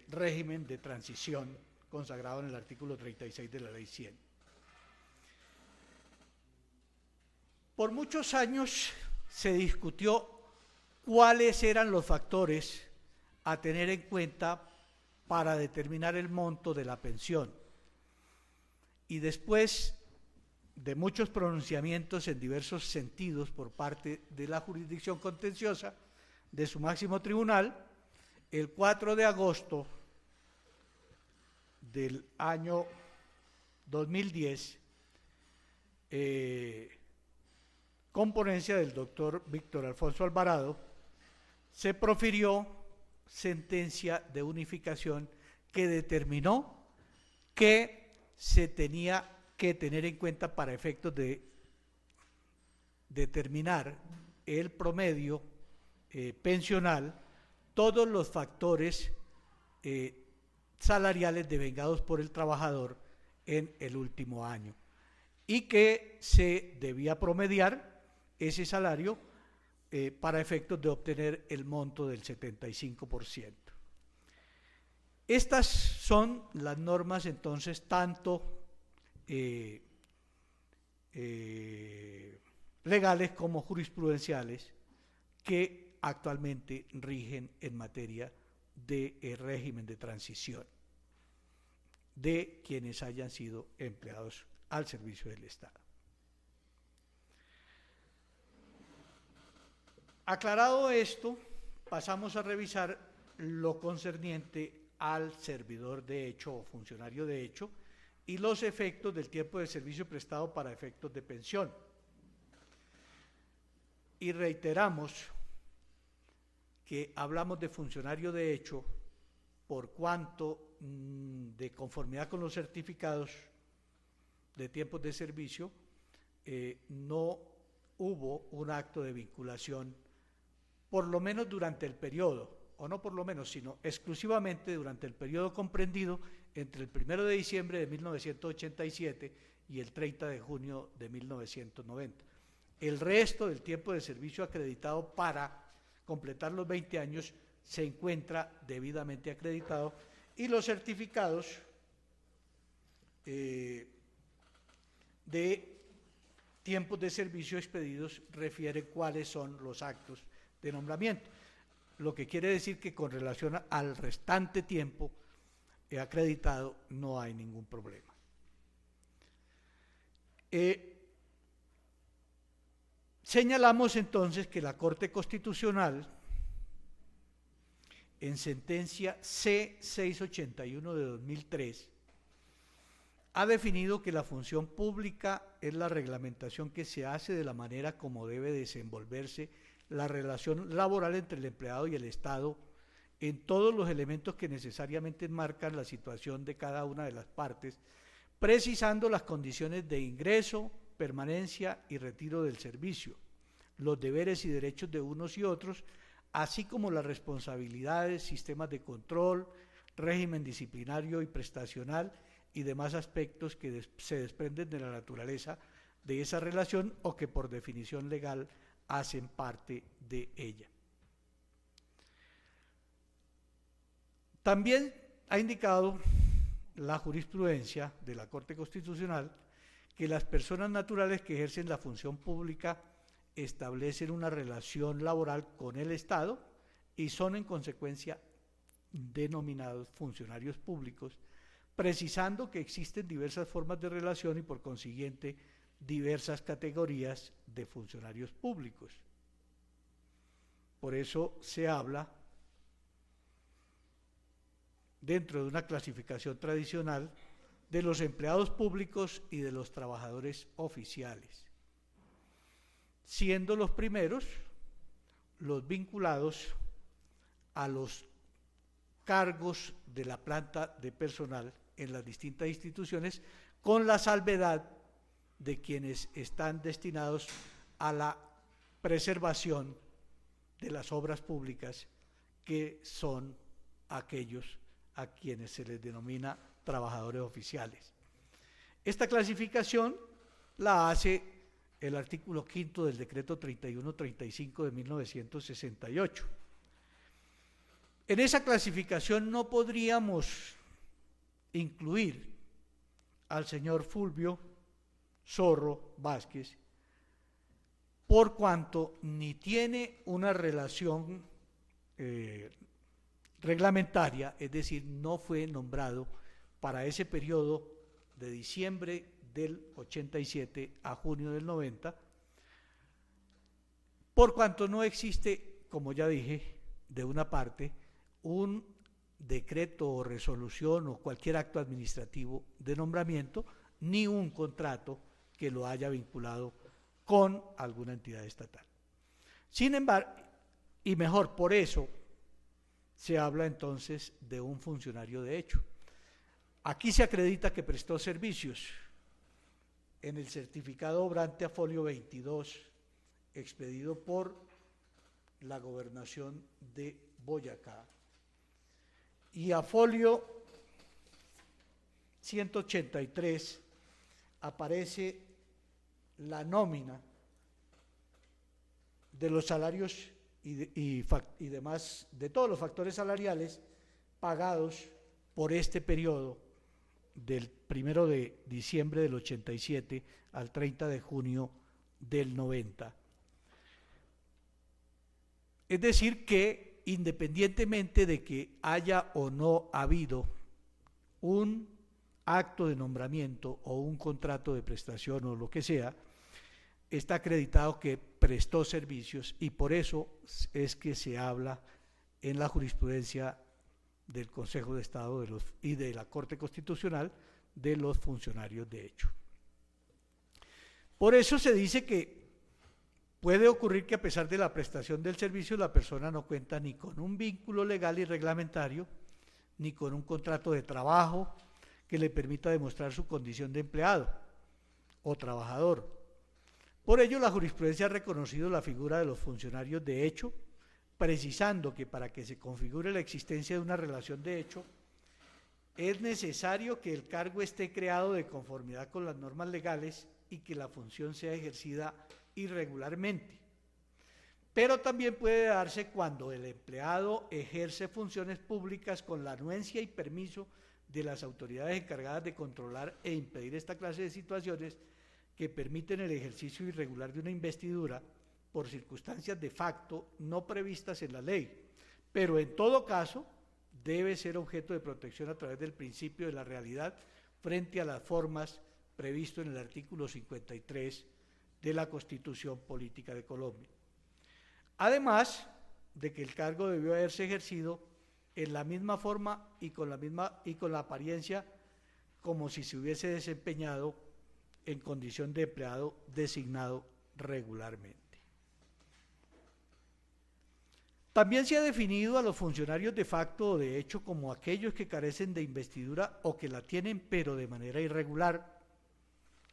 régimen de transición consagrado en el artículo 36 de la Ley 100. Por muchos años se discutió cuáles eran los factores a tener en cuenta para determinar el monto de la pensión. Y después de muchos pronunciamientos en diversos sentidos por parte de la jurisdicción contenciosa de su máximo tribunal, el 4 de agosto del año 2010, con ponencia del doctor Víctor Alfonso Alvarado, se profirió sentencia de unificación que determinó que se tenía que tener en cuenta para efectos de determinar el promedio pensional todos los factores salariales devengados por el trabajador en el último año, y que se debía promediar ese salario para efectos de obtener el monto del 75%. Estas son las normas entonces tanto legales como jurisprudenciales que actualmente rigen en materia de régimen de transición de quienes hayan sido empleados al servicio del Estado. Aclarado esto, pasamos a revisar lo concerniente al servidor de hecho o funcionario de hecho y los efectos del tiempo de servicio prestado para efectos de pensión. Y reiteramos que hablamos de funcionario de hecho por cuanto de conformidad con los certificados de tiempos de servicio no hubo un acto de vinculación, por lo menos durante el periodo, o no por lo menos, sino exclusivamente durante el periodo comprendido entre el 1 de diciembre de 1987 y el 30 de junio de 1990. El resto del tiempo de servicio acreditado para completar los 20 años se encuentra debidamente acreditado, y los certificados de tiempos de servicio expedidos refieren cuáles son los actos de nombramiento, lo que quiere decir que con relación al restante tiempo acreditado no hay ningún problema. Señalamos entonces que la Corte Constitucional, en sentencia C-681 de 2003, ha definido que la función pública es la reglamentación que se hace de la manera como debe desenvolverse la relación laboral entre el empleado y el Estado en todos los elementos que necesariamente enmarcan la situación de cada una de las partes, precisando las condiciones de ingreso, permanencia y retiro del servicio, los deberes y derechos de unos y otros, así como las responsabilidades, sistemas de control, régimen disciplinario y prestacional y demás aspectos que se desprenden de la naturaleza de esa relación o que por definición legal hacen parte de ella. También ha indicado la jurisprudencia de la Corte Constitucional que las personas naturales que ejercen la función pública establecen una relación laboral con el Estado y son en consecuencia denominados funcionarios públicos, precisando que existen diversas formas de relación y por consiguiente diversas categorías de funcionarios públicos. Por eso se habla, dentro de una clasificación tradicional, de los empleados públicos y de los trabajadores oficiales, siendo los primeros los vinculados a los cargos de la planta de personal en las distintas instituciones, con la salvedad de quienes están destinados a la preservación de las obras públicas, que son aquellos a quienes se les denomina trabajadores oficiales. Esta clasificación la hace el artículo 5 del decreto 3135 de 1968. En esa clasificación no podríamos incluir al señor Fulvio Zorro Vázquez, por cuanto ni tiene una relación reglamentaria, es decir, no fue nombrado para ese periodo de diciembre del 87 a junio del 90, por cuanto no existe, como ya dije, de una parte, un decreto o resolución o cualquier acto administrativo de nombramiento, ni un contrato que lo haya vinculado con alguna entidad estatal. Sin embargo, y mejor, por eso se habla entonces de un funcionario de hecho. Aquí se acredita que prestó servicios en el certificado obrante a folio 22 expedido por la Gobernación de Boyacá, y a folio 183 aparece la nómina de los salarios y demás, de todos los factores salariales pagados por este periodo del 1 de diciembre del 87 al 30 de junio del 90. Es decir que, independientemente de que haya o no habido un acto de nombramiento o un contrato de prestación o lo que sea, está acreditado que prestó servicios, y por eso es que se habla en la jurisprudencia del Consejo de Estado y de la Corte Constitucional de los funcionarios de hecho. Por eso se dice que puede ocurrir que, a pesar de la prestación del servicio, la persona no cuenta ni con un vínculo legal y reglamentario, ni con un contrato de trabajo que le permita demostrar su condición de empleado o trabajador. Por ello, la jurisprudencia ha reconocido la figura de los funcionarios de hecho, precisando que para que se configure la existencia de una relación de hecho, es necesario que el cargo esté creado de conformidad con las normas legales y que la función sea ejercida irregularmente. Pero también puede darse cuando el empleado ejerce funciones públicas con la anuencia y permiso de las autoridades encargadas de controlar e impedir esta clase de situaciones que permiten el ejercicio irregular de una investidura por circunstancias de facto no previstas en la ley, pero en todo caso debe ser objeto de protección a través del principio de la realidad frente a las formas previsto en el artículo 53 de la Constitución Política de Colombia. Además de que el cargo debió haberse ejercido en la misma forma y con la apariencia como si se hubiese desempeñado en condición de empleado designado regularmente. También se ha definido a los funcionarios de facto o de hecho como aquellos que carecen de investidura o que la tienen pero de manera irregular,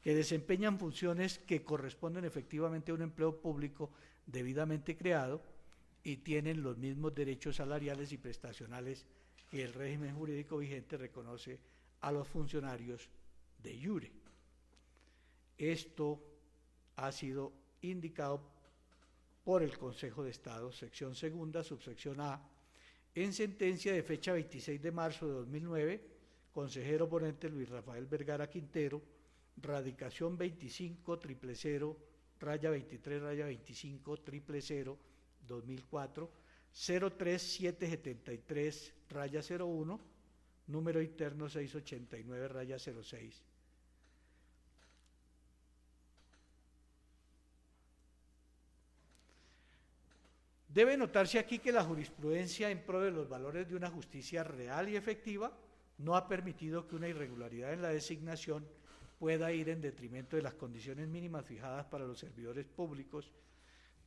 que desempeñan funciones que corresponden efectivamente a un empleo público debidamente creado y tienen los mismos derechos salariales y prestacionales que el régimen jurídico vigente reconoce a los funcionarios de iure. Esto ha sido indicado por el Consejo de Estado, sección segunda, subsección A, en sentencia de fecha 26 de marzo de 2009, consejero ponente Luis Rafael Vergara Quintero, radicación 25 raya 23, raya 25, 000, 2004, 03773, raya 01, número interno 689, raya 06. Debe notarse aquí que la jurisprudencia en pro de los valores de una justicia real y efectiva no ha permitido que una irregularidad en la designación pueda ir en detrimento de las condiciones mínimas fijadas para los servidores públicos,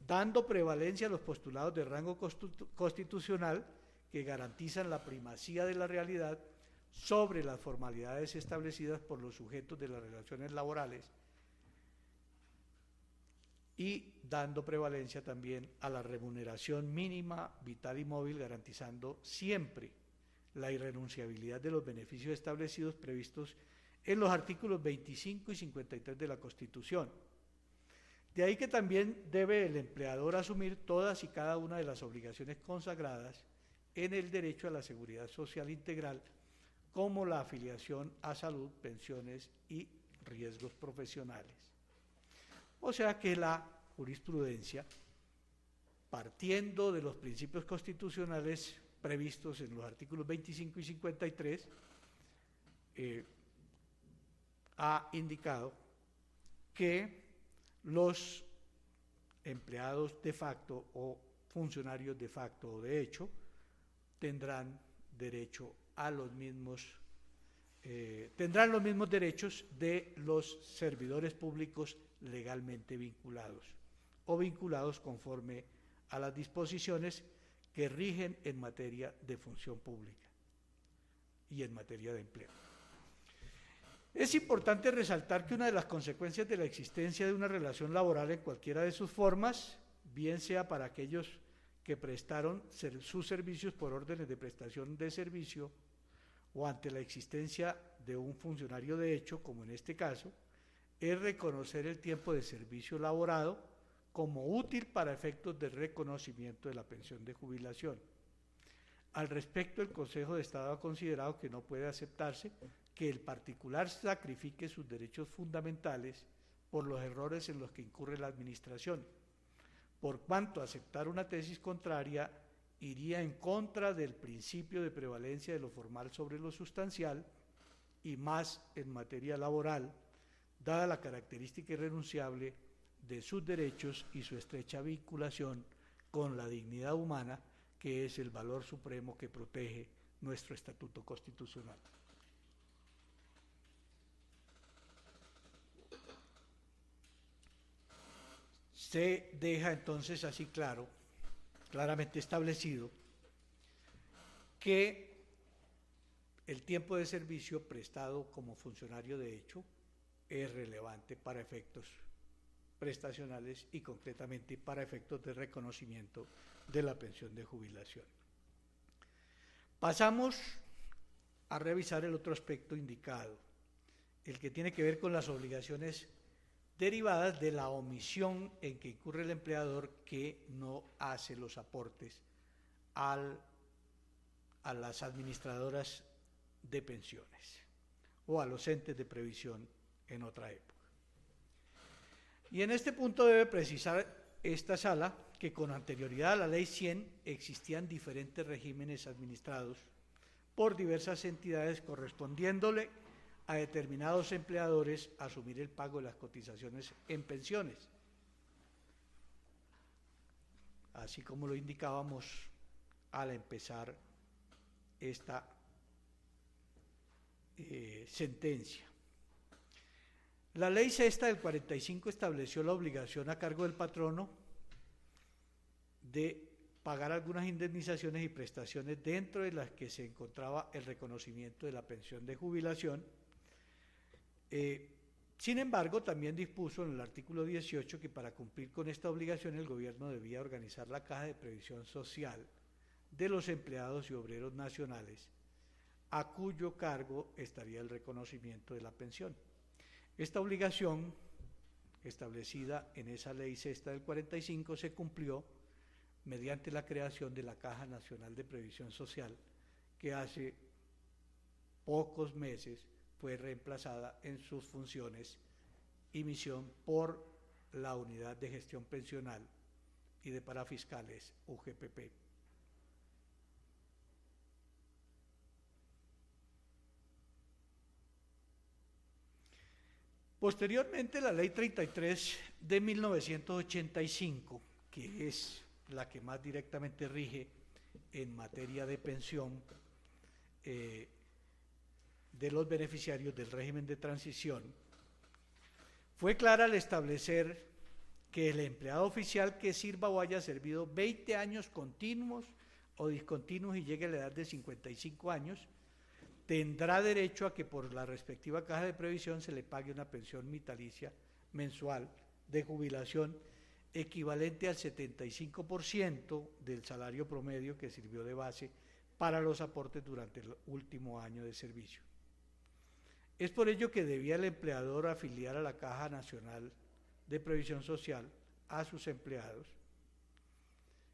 dando prevalencia a los postulados de rango constitucional que garantizan la primacía de la realidad sobre las formalidades establecidas por los sujetos de las relaciones laborales y dando prevalencia también a la remuneración mínima, vital y móvil, garantizando siempre la irrenunciabilidad de los beneficios establecidos previstos en los artículos 25 y 53 de la Constitución. De ahí que también debe el empleador asumir todas y cada una de las obligaciones consagradas en el derecho a la seguridad social integral, como la afiliación a salud, pensiones y riesgos profesionales. O sea que la jurisprudencia, partiendo de los principios constitucionales previstos en los artículos 25 y 53, ha indicado que los empleados de facto o funcionarios de facto o de hecho tendrán derecho a los mismos derechos de los servidores públicos legalmente vinculados o vinculados conforme a las disposiciones que rigen en materia de función pública y en materia de empleo. Es importante resaltar que una de las consecuencias de la existencia de una relación laboral en cualquiera de sus formas, bien sea para aquellos que prestaron sus servicios por órdenes de prestación de servicio o ante la existencia de un funcionario de hecho, como en este caso, es reconocer el tiempo de servicio laborado como útil para efectos de reconocimiento de la pensión de jubilación. Al respecto, el Consejo de Estado ha considerado que no puede aceptarse que el particular sacrifique sus derechos fundamentales por los errores en los que incurre la Administración, por cuanto aceptar una tesis contraria iría en contra del principio de prevalencia de lo formal sobre lo sustancial y más en materia laboral, dada la característica irrenunciable de sus derechos y su estrecha vinculación con la dignidad humana, que es el valor supremo que protege nuestro Estatuto Constitucional. Se deja entonces así claramente establecido, que el tiempo de servicio prestado como funcionario de hecho es relevante para efectos prestacionales y concretamente para efectos de reconocimiento de la pensión de jubilación. Pasamos a revisar el otro aspecto indicado, el que tiene que ver con las obligaciones derivadas de la omisión en que incurre el empleador que no hace los aportes a las administradoras de pensiones o a los entes de previsión en otra época. Y en este punto debe precisar esta sala que con anterioridad a la Ley 100 existían diferentes regímenes administrados por diversas entidades correspondiéndole a determinados empleadores asumir el pago de las cotizaciones en pensiones, así como lo indicábamos al empezar esta sentencia. La Ley Sexta del 45 estableció la obligación a cargo del patrono de pagar algunas indemnizaciones y prestaciones dentro de las que se encontraba el reconocimiento de la pensión de jubilación. Sin embargo, también dispuso en el artículo 18 que para cumplir con esta obligación el gobierno debía organizar la caja de previsión social de los empleados y obreros nacionales, a cuyo cargo estaría el reconocimiento de la pensión. Esta obligación, establecida en esa Ley Sexta del 45, se cumplió mediante la creación de la Caja Nacional de Previsión Social, que hace pocos meses fue reemplazada en sus funciones y misión por la unidad de gestión pensional y de parafiscales UGPP. Posteriormente, la Ley 33 de 1985, que es la que más directamente rige en materia de pensión de los beneficiarios del régimen de transición, fue clara al establecer que el empleado oficial que sirva o haya servido 20 años continuos o discontinuos y llegue a la edad de 55 años, tendrá derecho a que por la respectiva caja de previsión se le pague una pensión vitalicia mensual de jubilación equivalente al 75% del salario promedio que sirvió de base para los aportes durante el último año de servicio. Es por ello que debía el empleador afiliar a la Caja Nacional de Previsión Social a sus empleados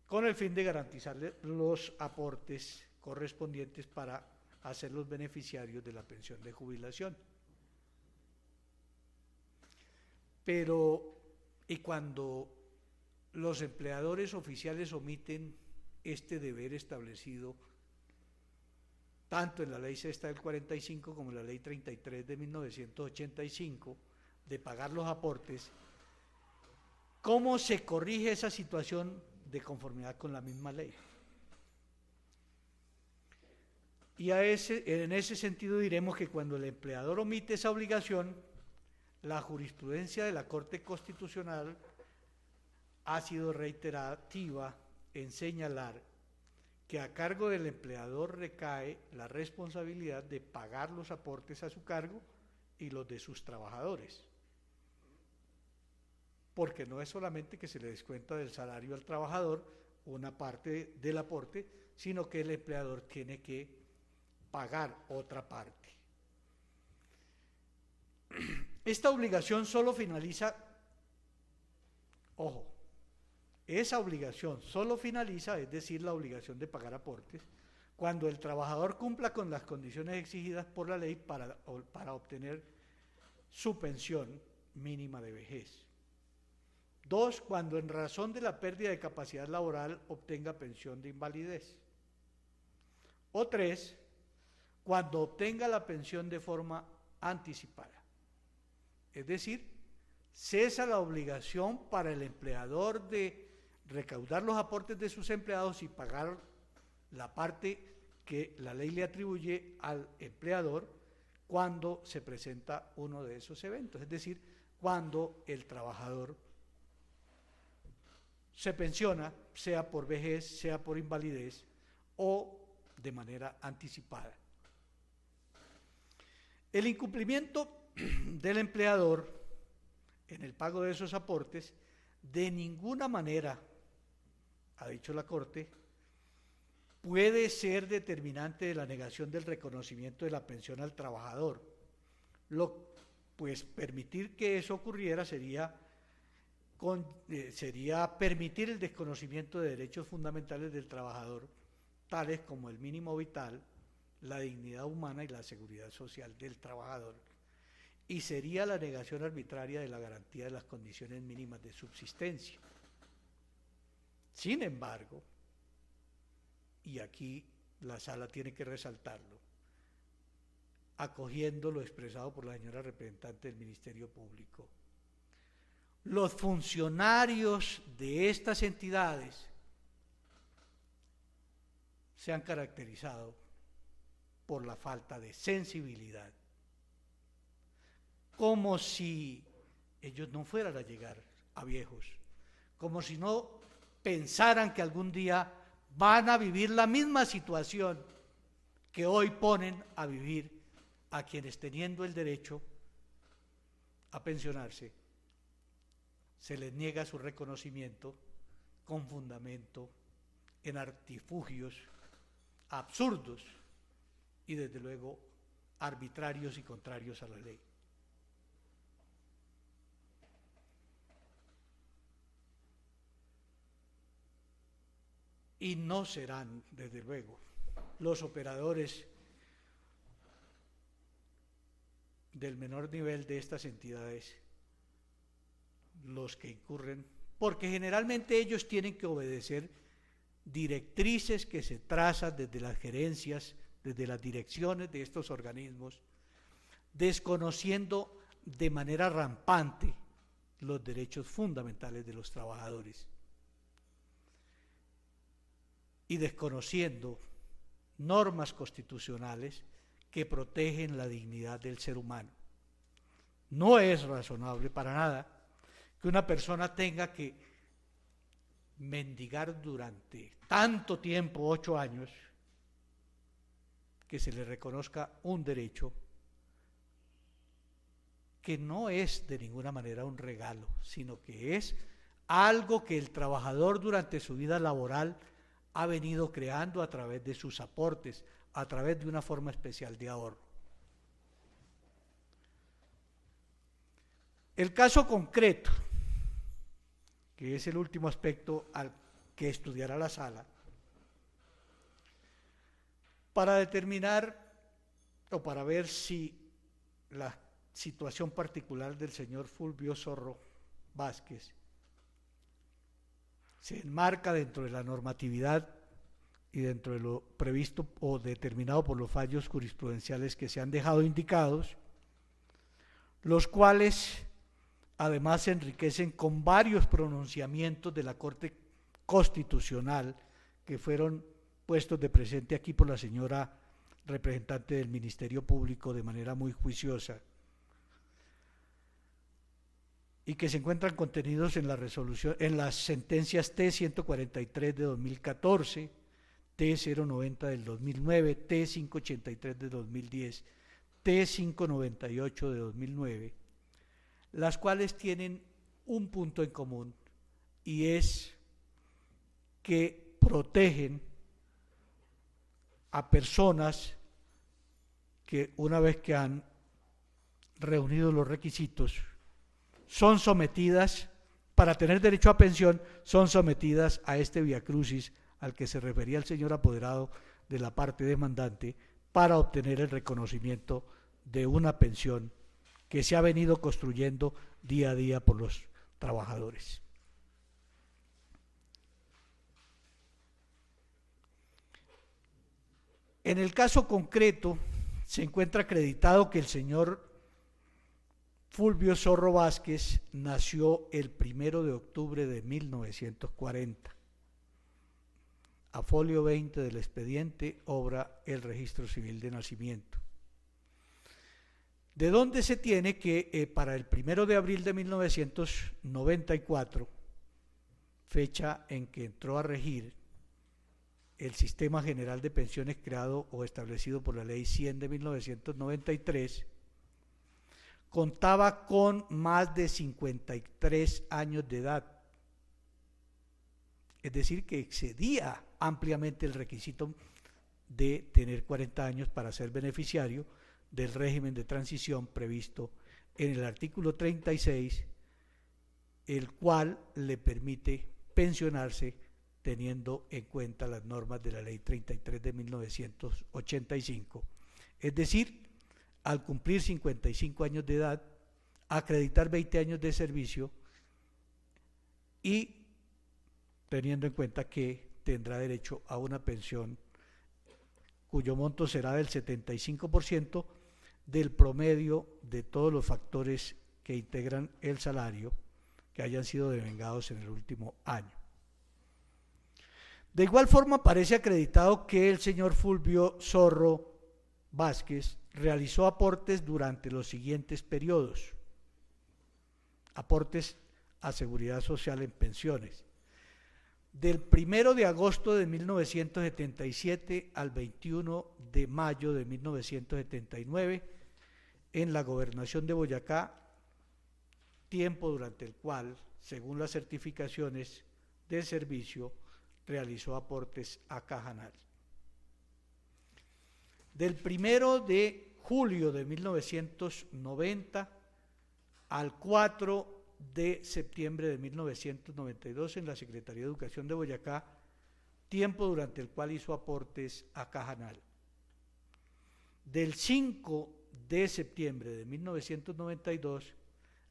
con el fin de garantizarles los aportes correspondientes para hacerlos beneficiarios de la pensión de jubilación. Pero, y cuando los empleadores oficiales omiten este deber establecido tanto en la Ley Sexta del 45 como en la Ley 33 de 1985, de pagar los aportes, ¿cómo se corrige esa situación de conformidad con la misma ley? Y en ese sentido diremos que cuando el empleador omite esa obligación, la jurisprudencia de la Corte Constitucional ha sido reiterativa en señalar que a cargo del empleador recae la responsabilidad de pagar los aportes a su cargo y los de sus trabajadores. Porque no es solamente que se le descuenta del salario al trabajador una parte del aporte, sino que el empleador tiene que pagar otra parte. Esta obligación solo finaliza, ojo, esa obligación solo finaliza, es decir, la obligación de pagar aportes, cuando el trabajador cumpla con las condiciones exigidas por la ley para obtener su pensión mínima de vejez. 2, cuando en razón de la pérdida de capacidad laboral obtenga pensión de invalidez. O 3, cuando obtenga la pensión de forma anticipada. Es decir, cesa la obligación para el empleador de recaudar los aportes de sus empleados y pagar la parte que la ley le atribuye al empleador cuando se presenta uno de esos eventos, es decir, cuando el trabajador se pensiona, sea por vejez, sea por invalidez o de manera anticipada. El incumplimiento del empleador en el pago de esos aportes de ninguna manera, ha dicho la Corte, puede ser determinante de la negación del reconocimiento de la pensión al trabajador. Pues permitir que eso ocurriera sería permitir el desconocimiento de derechos fundamentales del trabajador, tales como el mínimo vital, la dignidad humana y la seguridad social del trabajador, y sería la negación arbitraria de la garantía de las condiciones mínimas de subsistencia. Sin embargo, y aquí la Sala tiene que resaltarlo, acogiendo lo expresado por la señora representante del Ministerio Público, los funcionarios de estas entidades se han caracterizado por la falta de sensibilidad, como si ellos no fueran a llegar a viejos, como si no pensaran que algún día van a vivir la misma situación que hoy ponen a vivir a quienes, teniendo el derecho a pensionarse, se les niega su reconocimiento con fundamento en artilugios absurdos y desde luego arbitrarios y contrarios a la ley. Y no serán, desde luego, los operadores del menor nivel de estas entidades los que incurren, porque generalmente ellos tienen que obedecer directrices que se trazan desde las gerencias, desde las direcciones de estos organismos, desconociendo de manera rampante los derechos fundamentales de los trabajadores y desconociendo normas constitucionales que protegen la dignidad del ser humano. No es razonable para nada que una persona tenga que mendigar durante tanto tiempo, 8 años, que se le reconozca un derecho que no es de ninguna manera un regalo, sino que es algo que el trabajador durante su vida laboral ha venido creando a través de sus aportes, a través de una forma especial de ahorro. El caso concreto, que es el último aspecto al que estudiará la sala, para determinar o para ver si la situación particular del señor Fulvio Zorro Vázquez se enmarca dentro de la normatividad y dentro de lo previsto o determinado por los fallos jurisprudenciales que se han dejado indicados, los cuales además se enriquecen con varios pronunciamientos de la Corte Constitucional que fueron puestos de presente aquí por la señora representante del Ministerio Público de manera muy juiciosa, y que se encuentran contenidos en la resolución, en las sentencias T-143 de 2014, T-090 del 2009, T-583 de 2010, T-598 de 2009, las cuales tienen un punto en común, y es que protegen a personas que una vez que han reunido los requisitos son sometidas, para tener derecho a pensión, son sometidas a este viacrucis al que se refería el señor apoderado de la parte demandante, para obtener el reconocimiento de una pensión que se ha venido construyendo día a día por los trabajadores. En el caso concreto, se encuentra acreditado que el señor Fulvio Zorro Vázquez nació el 1 de octubre de 1940. A folio 20 del expediente obra el registro civil de nacimiento. De donde se tiene que para el 1 de abril de 1994, fecha en que entró a regir el Sistema General de Pensiones creado o establecido por la Ley 100 de 1993, contaba con más de 53 años de edad, es decir, que excedía ampliamente el requisito de tener 40 años para ser beneficiario del régimen de transición previsto en el artículo 36, el cual le permite pensionarse teniendo en cuenta las normas de la Ley 33 de 1985, es decir, al cumplir 55 años de edad, acreditar 20 años de servicio y teniendo en cuenta que tendrá derecho a una pensión cuyo monto será del 75% del promedio de todos los factores que integran el salario que hayan sido devengados en el último año. De igual forma, parece acreditado que el señor Fulvio Zorro Vázquez realizó aportes durante los siguientes periodos: aportes a seguridad social en pensiones, del 1 de agosto de 1977 al 21 de mayo de 1979 en la gobernación de Boyacá, tiempo durante el cual, según las certificaciones de servicio, realizó aportes a Cajanal. Del 1 de julio de 1990 al 4 de septiembre de 1992 en la Secretaría de Educación de Boyacá, tiempo durante el cual hizo aportes a Cajanal. Del 5 de septiembre de 1992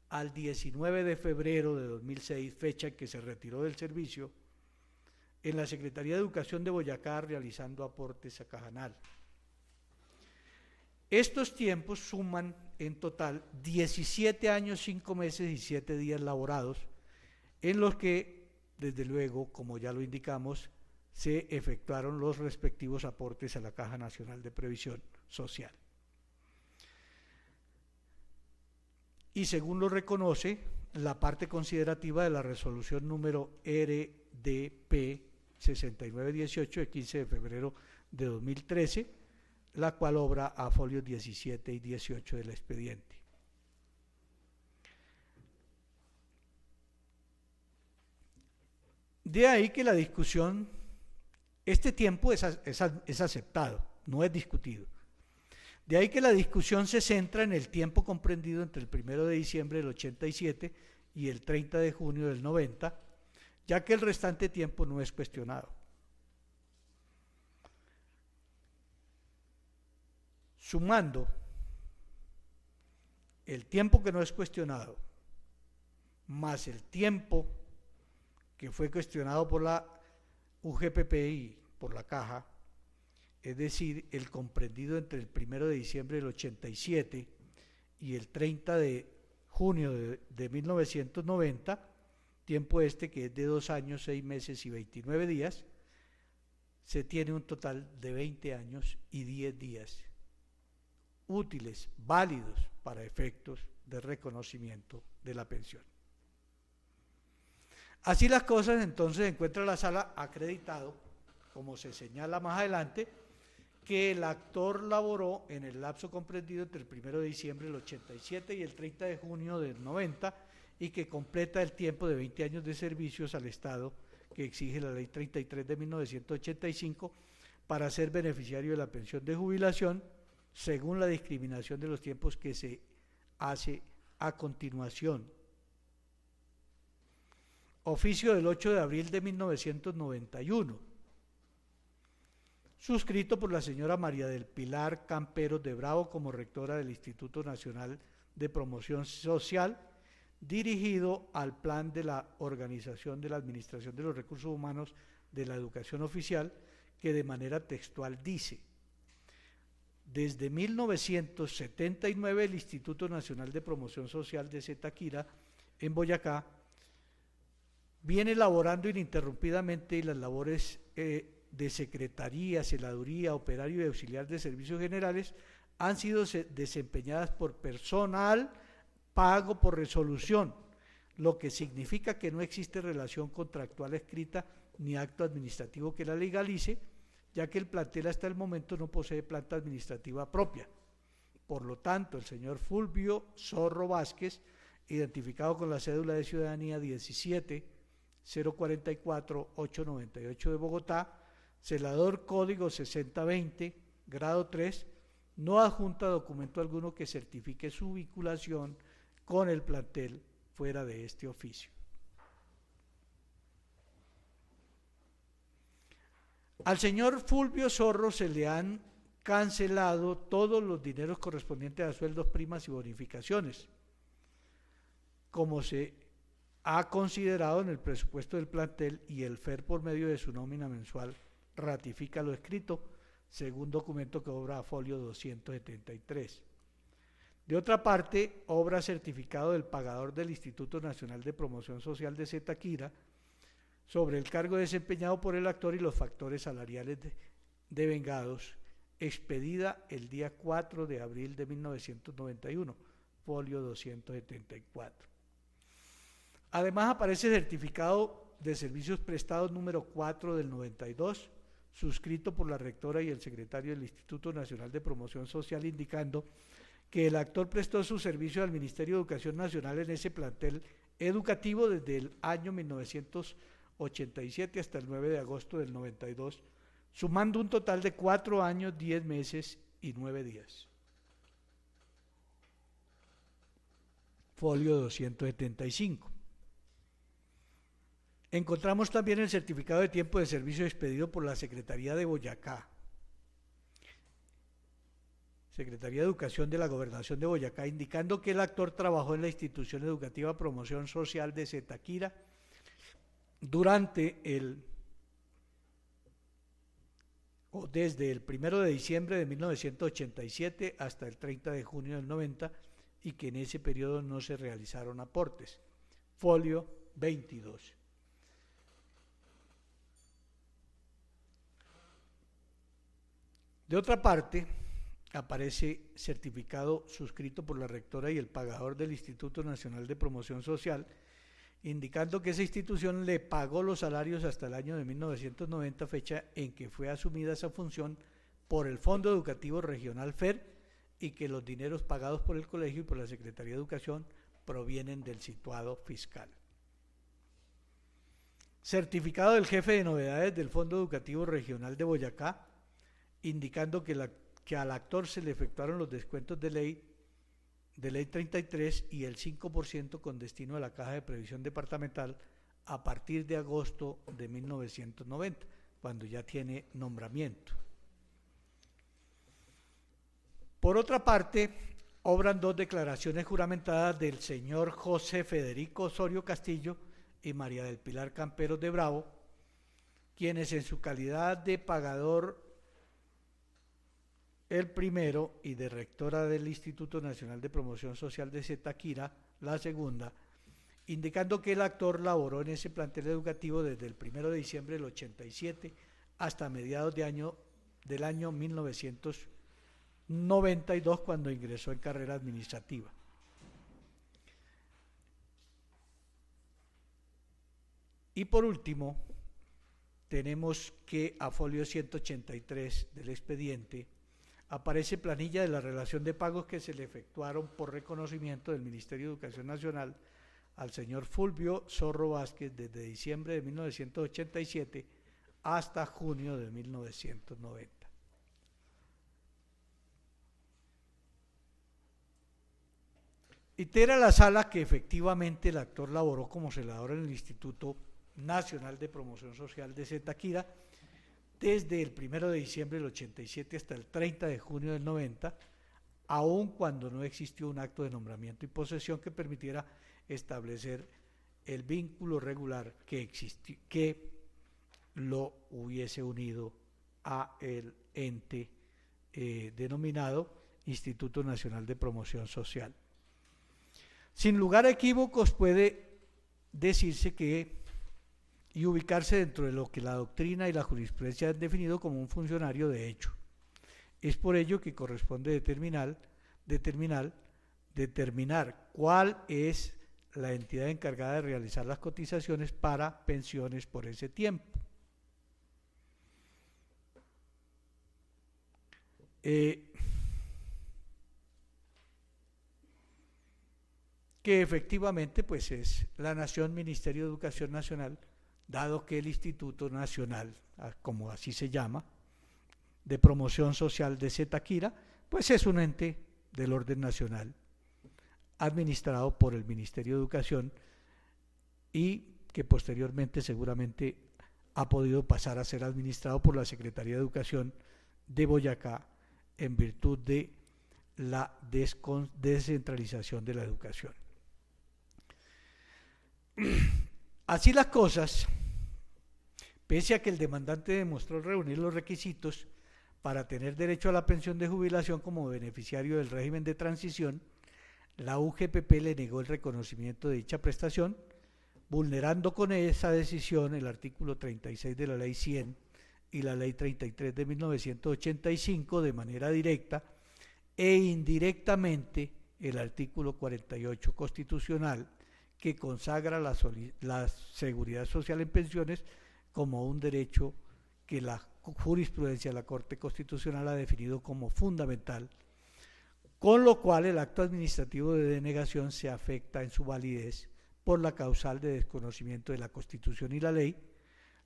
al 19 de febrero de 2006, fecha en que se retiró del servicio, en la Secretaría de Educación de Boyacá realizando aportes a Cajanal. Estos tiempos suman en total 17 años, 5 meses y 7 días laborados, en los que, desde luego, como ya lo indicamos, se efectuaron los respectivos aportes a la Caja Nacional de Previsión Social. Y según lo reconoce la parte considerativa de la resolución número RDP 6918 de 15 de febrero de 2013, la cual obra a folios 17 y 18 del expediente. De ahí que la discusión, este tiempo es aceptado, no es discutido. De ahí que la discusión se centra en el tiempo comprendido entre el 1 de diciembre del 87 y el 30 de junio del 90, ya que el restante tiempo no es cuestionado. Sumando el tiempo que no es cuestionado, más el tiempo que fue cuestionado por la UGPP y por la Caja, es decir, el comprendido entre el 1 de diciembre del 87 y el 30 de junio de 1990, tiempo este que es de 2 años, 6 meses y 29 días, se tiene un total de 20 años y 10 días útiles, válidos para efectos de reconocimiento de la pensión. Así las cosas, entonces encuentra la sala acreditado, como se señala más adelante, que el actor laboró en el lapso comprendido entre el 1 de diciembre del 87 y el 30 de junio del 90 y que completa el tiempo de 20 años de servicios al Estado que exige la Ley 33 de 1985 para ser beneficiario de la pensión de jubilación, según la discriminación de los tiempos que se hace a continuación. Oficio del 8 de abril de 1991, suscrito por la señora María del Pilar Camperos de Bravo como rectora del Instituto Nacional de Promoción Social, dirigido al plan de la Organización de la Administración de los Recursos Humanos de la Educación Oficial, que de manera textual dice: desde 1979 el Instituto Nacional de Promoción Social de Zipaquirá, en Boyacá, viene elaborando ininterrumpidamente las labores de secretaría, celaduría, operario y auxiliar de servicios generales han sido desempeñadas por personal pago por resolución, lo que significa que no existe relación contractual escrita ni acto administrativo que la legalice, ya que el plantel hasta el momento no posee planta administrativa propia. Por lo tanto, el señor Fulvio Zorro Vázquez, identificado con la cédula de ciudadanía 17-044-898 de Bogotá, celador código 6020, grado 3, no adjunta documento alguno que certifique su vinculación con el plantel fuera de este oficio. Al señor Fulvio Zorro se le han cancelado todos los dineros correspondientes a sueldos, primas y bonificaciones, como se ha considerado en el presupuesto del plantel, y el FER por medio de su nómina mensual ratifica lo escrito, según documento que obra a folio 273. De otra parte, obra certificado del pagador del Instituto Nacional de Promoción Social de Zipaquirá sobre el cargo desempeñado por el actor y los factores salariales devengados, expedida el día 4 de abril de 1991, folio 274. Además aparece certificado de servicios prestados número 4 del 92, suscrito por la rectora y el secretario del Instituto Nacional de Promoción Social, indicando que el actor prestó su servicio al Ministerio de Educación Nacional en ese plantel educativo desde el año 1987 hasta el 9 de agosto del 92, sumando un total de 4 años, 10 meses y 9 días. Folio 275. Encontramos también el certificado de tiempo de servicio expedido por la Secretaría de Boyacá. Secretaría de Educación de la Gobernación de Boyacá, indicando que el actor trabajó en la institución educativa Promoción Social de Zetaquira desde el 1 de diciembre de 1987 hasta el 30 de junio del 90, y que en ese periodo no se realizaron aportes. Folio 22. De otra parte, aparece certificado suscrito por la rectora y el pagador del Instituto Nacional de Promoción Social, indicando que esa institución le pagó los salarios hasta el año de 1990, fecha en que fue asumida esa función por el Fondo Educativo Regional FER, y que los dineros pagados por el colegio y por la Secretaría de Educación provienen del situado fiscal. Certificado del jefe de novedades del Fondo Educativo Regional de Boyacá, indicando que al actor se le efectuaron los descuentos de ley 33 y el 5% con destino a la Caja de Previsión Departamental a partir de agosto de 1990, cuando ya tiene nombramiento. Por otra parte, obran dos declaraciones juramentadas del señor José Federico Osorio Castillo y María del Pilar Camperos de Bravo, quienes en su calidad de pagador el primero y de rectora del Instituto Nacional de Promoción Social de Zetaquira, la segunda, indicando que el actor laboró en ese plantel educativo desde el 1 de diciembre del 87 hasta mediados del año 1992, cuando ingresó en carrera administrativa. Y por último, tenemos que a folio 183 del expediente aparece planilla de la relación de pagos que se le efectuaron por reconocimiento del Ministerio de Educación Nacional al señor Fulvio Zorro Vázquez desde diciembre de 1987 hasta junio de 1990. Itera la sala que efectivamente el actor laboró como celador en el Instituto Nacional de Promoción Social de Zetaquira desde el 1 de diciembre del 87 hasta el 30 de junio del 90, aun cuando no existió un acto de nombramiento y posesión que permitiera establecer el vínculo regular que lo hubiese unido a el ente denominado Instituto Nacional de Promoción Social. Sin lugar a equívocos, puede decirse que y ubicarse dentro de lo que la doctrina y la jurisprudencia han definido como un funcionario de hecho. Es por ello que corresponde determinar cuál es la entidad encargada de realizar las cotizaciones para pensiones por ese tiempo. Que efectivamente pues es la Nación, Ministerio de Educación Nacional, dado que el Instituto Nacional, como así se llama, de Promoción Social de Zetaquira, pues es un ente del orden nacional, administrado por el Ministerio de Educación y que posteriormente seguramente ha podido pasar a ser administrado por la Secretaría de Educación de Boyacá en virtud de la descentralización de la educación. Así las cosas, pese a que el demandante demostró reunir los requisitos para tener derecho a la pensión de jubilación como beneficiario del régimen de transición, la UGPP le negó el reconocimiento de dicha prestación, vulnerando con esa decisión el artículo 36 de la Ley 100 y la Ley 33 de 1985 de manera directa e indirectamente el artículo 48 constitucional, que consagra la seguridad social en pensiones como un derecho que la jurisprudencia de la Corte Constitucional ha definido como fundamental, con lo cual el acto administrativo de denegación se afecta en su validez por la causal de desconocimiento de la Constitución y la ley,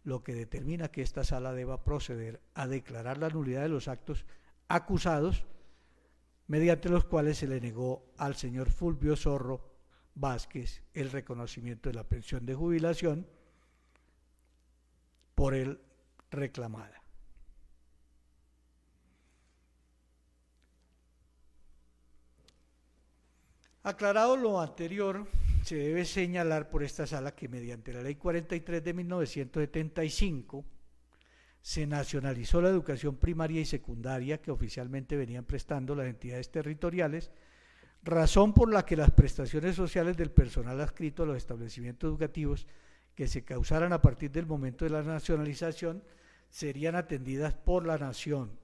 lo que determina que esta sala deba proceder a declarar la nulidad de los actos acusados, mediante los cuales se le negó al señor Fulvio Zorro Vázquez el reconocimiento de la pensión de jubilación por él reclamada. Aclarado lo anterior, se debe señalar por esta sala que mediante la Ley 43 de 1975 se nacionalizó la educación primaria y secundaria que oficialmente venían prestando las entidades territoriales, razón por la que las prestaciones sociales del personal adscrito a los establecimientos educativos que se causaran a partir del momento de la nacionalización serían atendidas por la Nación.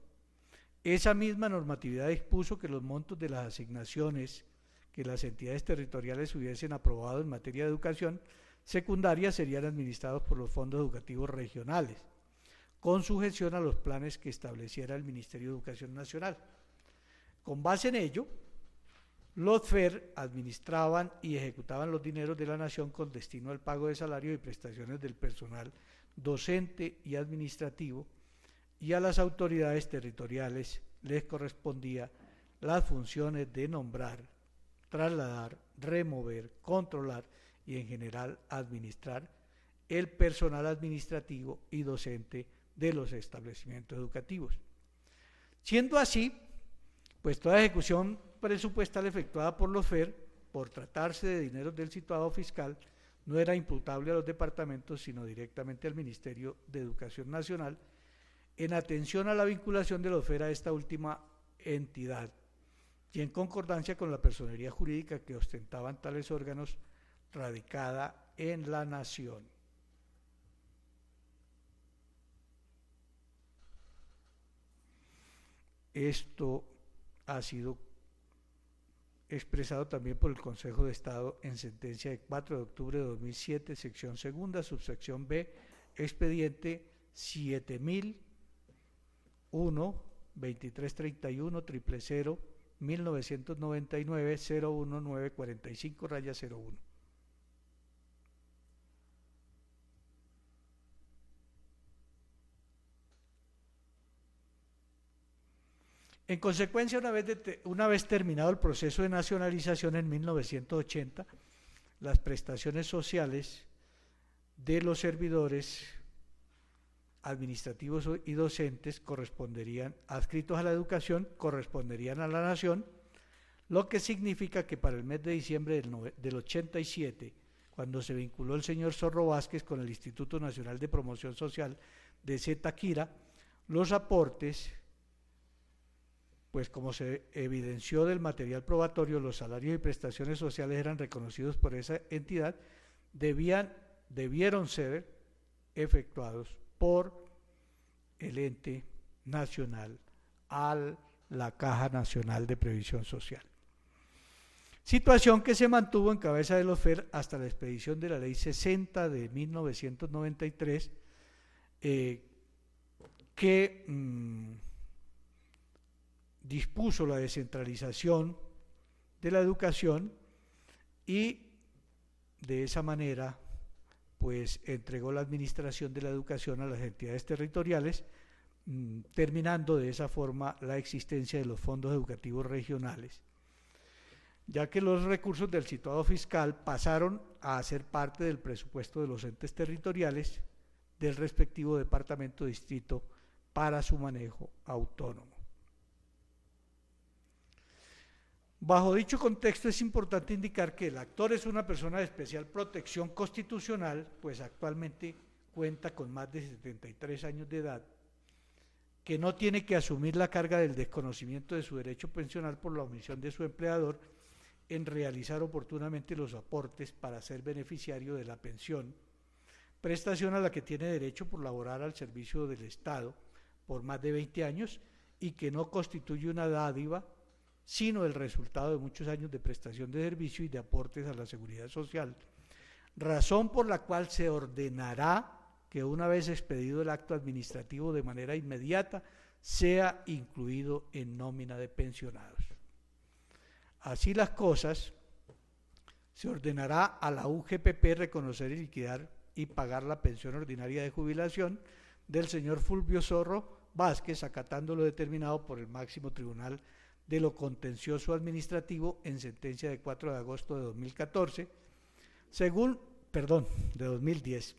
Esa misma normatividad dispuso que los montos de las asignaciones que las entidades territoriales hubiesen aprobado en materia de educación secundaria serían administrados por los fondos educativos regionales, con sujeción a los planes que estableciera el Ministerio de Educación Nacional. Con base en ello, los FER administraban y ejecutaban los dineros de la Nación con destino al pago de salarios y prestaciones del personal docente y administrativo, y a las autoridades territoriales les correspondía las funciones de nombrar, trasladar, remover, controlar y en general administrar el personal administrativo y docente de los establecimientos educativos. Siendo así, pues toda ejecución presupuestal efectuada por los FER, por tratarse de dineros del situado fiscal, no era imputable a los departamentos, sino directamente al Ministerio de Educación Nacional, en atención a la vinculación de los FER a esta última entidad, y en concordancia con la personería jurídica que ostentaban tales órganos radicada en la Nación. Esto ha sido expresado también por el Consejo de Estado en sentencia de 4 de octubre de 2007, sección segunda, subsección B, expediente 7001-2331-000 1999-01945-01. En consecuencia, una vez terminado el proceso de nacionalización en 1980, las prestaciones sociales de los servidores administrativos y docentes adscritos a la educación, corresponderían a la Nación, lo que significa que para el mes de diciembre del 87, cuando se vinculó el señor Zorro Vázquez con el Instituto Nacional de Promoción Social de Zipaquirá, los aportes, pues como se evidenció del material probatorio, los salarios y prestaciones sociales eran reconocidos por esa entidad, debieron ser efectuados por el ente nacional a la Caja Nacional de Previsión Social. Situación que se mantuvo en cabeza de los FER hasta la expedición de la Ley 60 de 1993, que dispuso la descentralización de la educación y de esa manera pues entregó la administración de la educación a las entidades territoriales, terminando de esa forma la existencia de los fondos educativos regionales, ya que los recursos del situado fiscal pasaron a ser parte del presupuesto de los entes territoriales del respectivo departamento o distrito para su manejo autónomo. Bajo dicho contexto es importante indicar que el actor es una persona de especial protección constitucional, pues actualmente cuenta con más de 73 años de edad, que no tiene que asumir la carga del desconocimiento de su derecho pensional por la omisión de su empleador en realizar oportunamente los aportes para ser beneficiario de la pensión, prestación a la que tiene derecho por laborar al servicio del Estado por más de 20 años y que no constituye una dádiva, sino el resultado de muchos años de prestación de servicio y de aportes a la seguridad social, razón por la cual se ordenará que una vez expedido el acto administrativo de manera inmediata sea incluido en nómina de pensionados. Así las cosas, se ordenará a la UGPP reconocer y liquidar y pagar la pensión ordinaria de jubilación del señor Fulvio Zorro Vázquez, acatando lo determinado por el máximo tribunal de lo contencioso administrativo en sentencia de 4 de agosto de 2014, de 2010,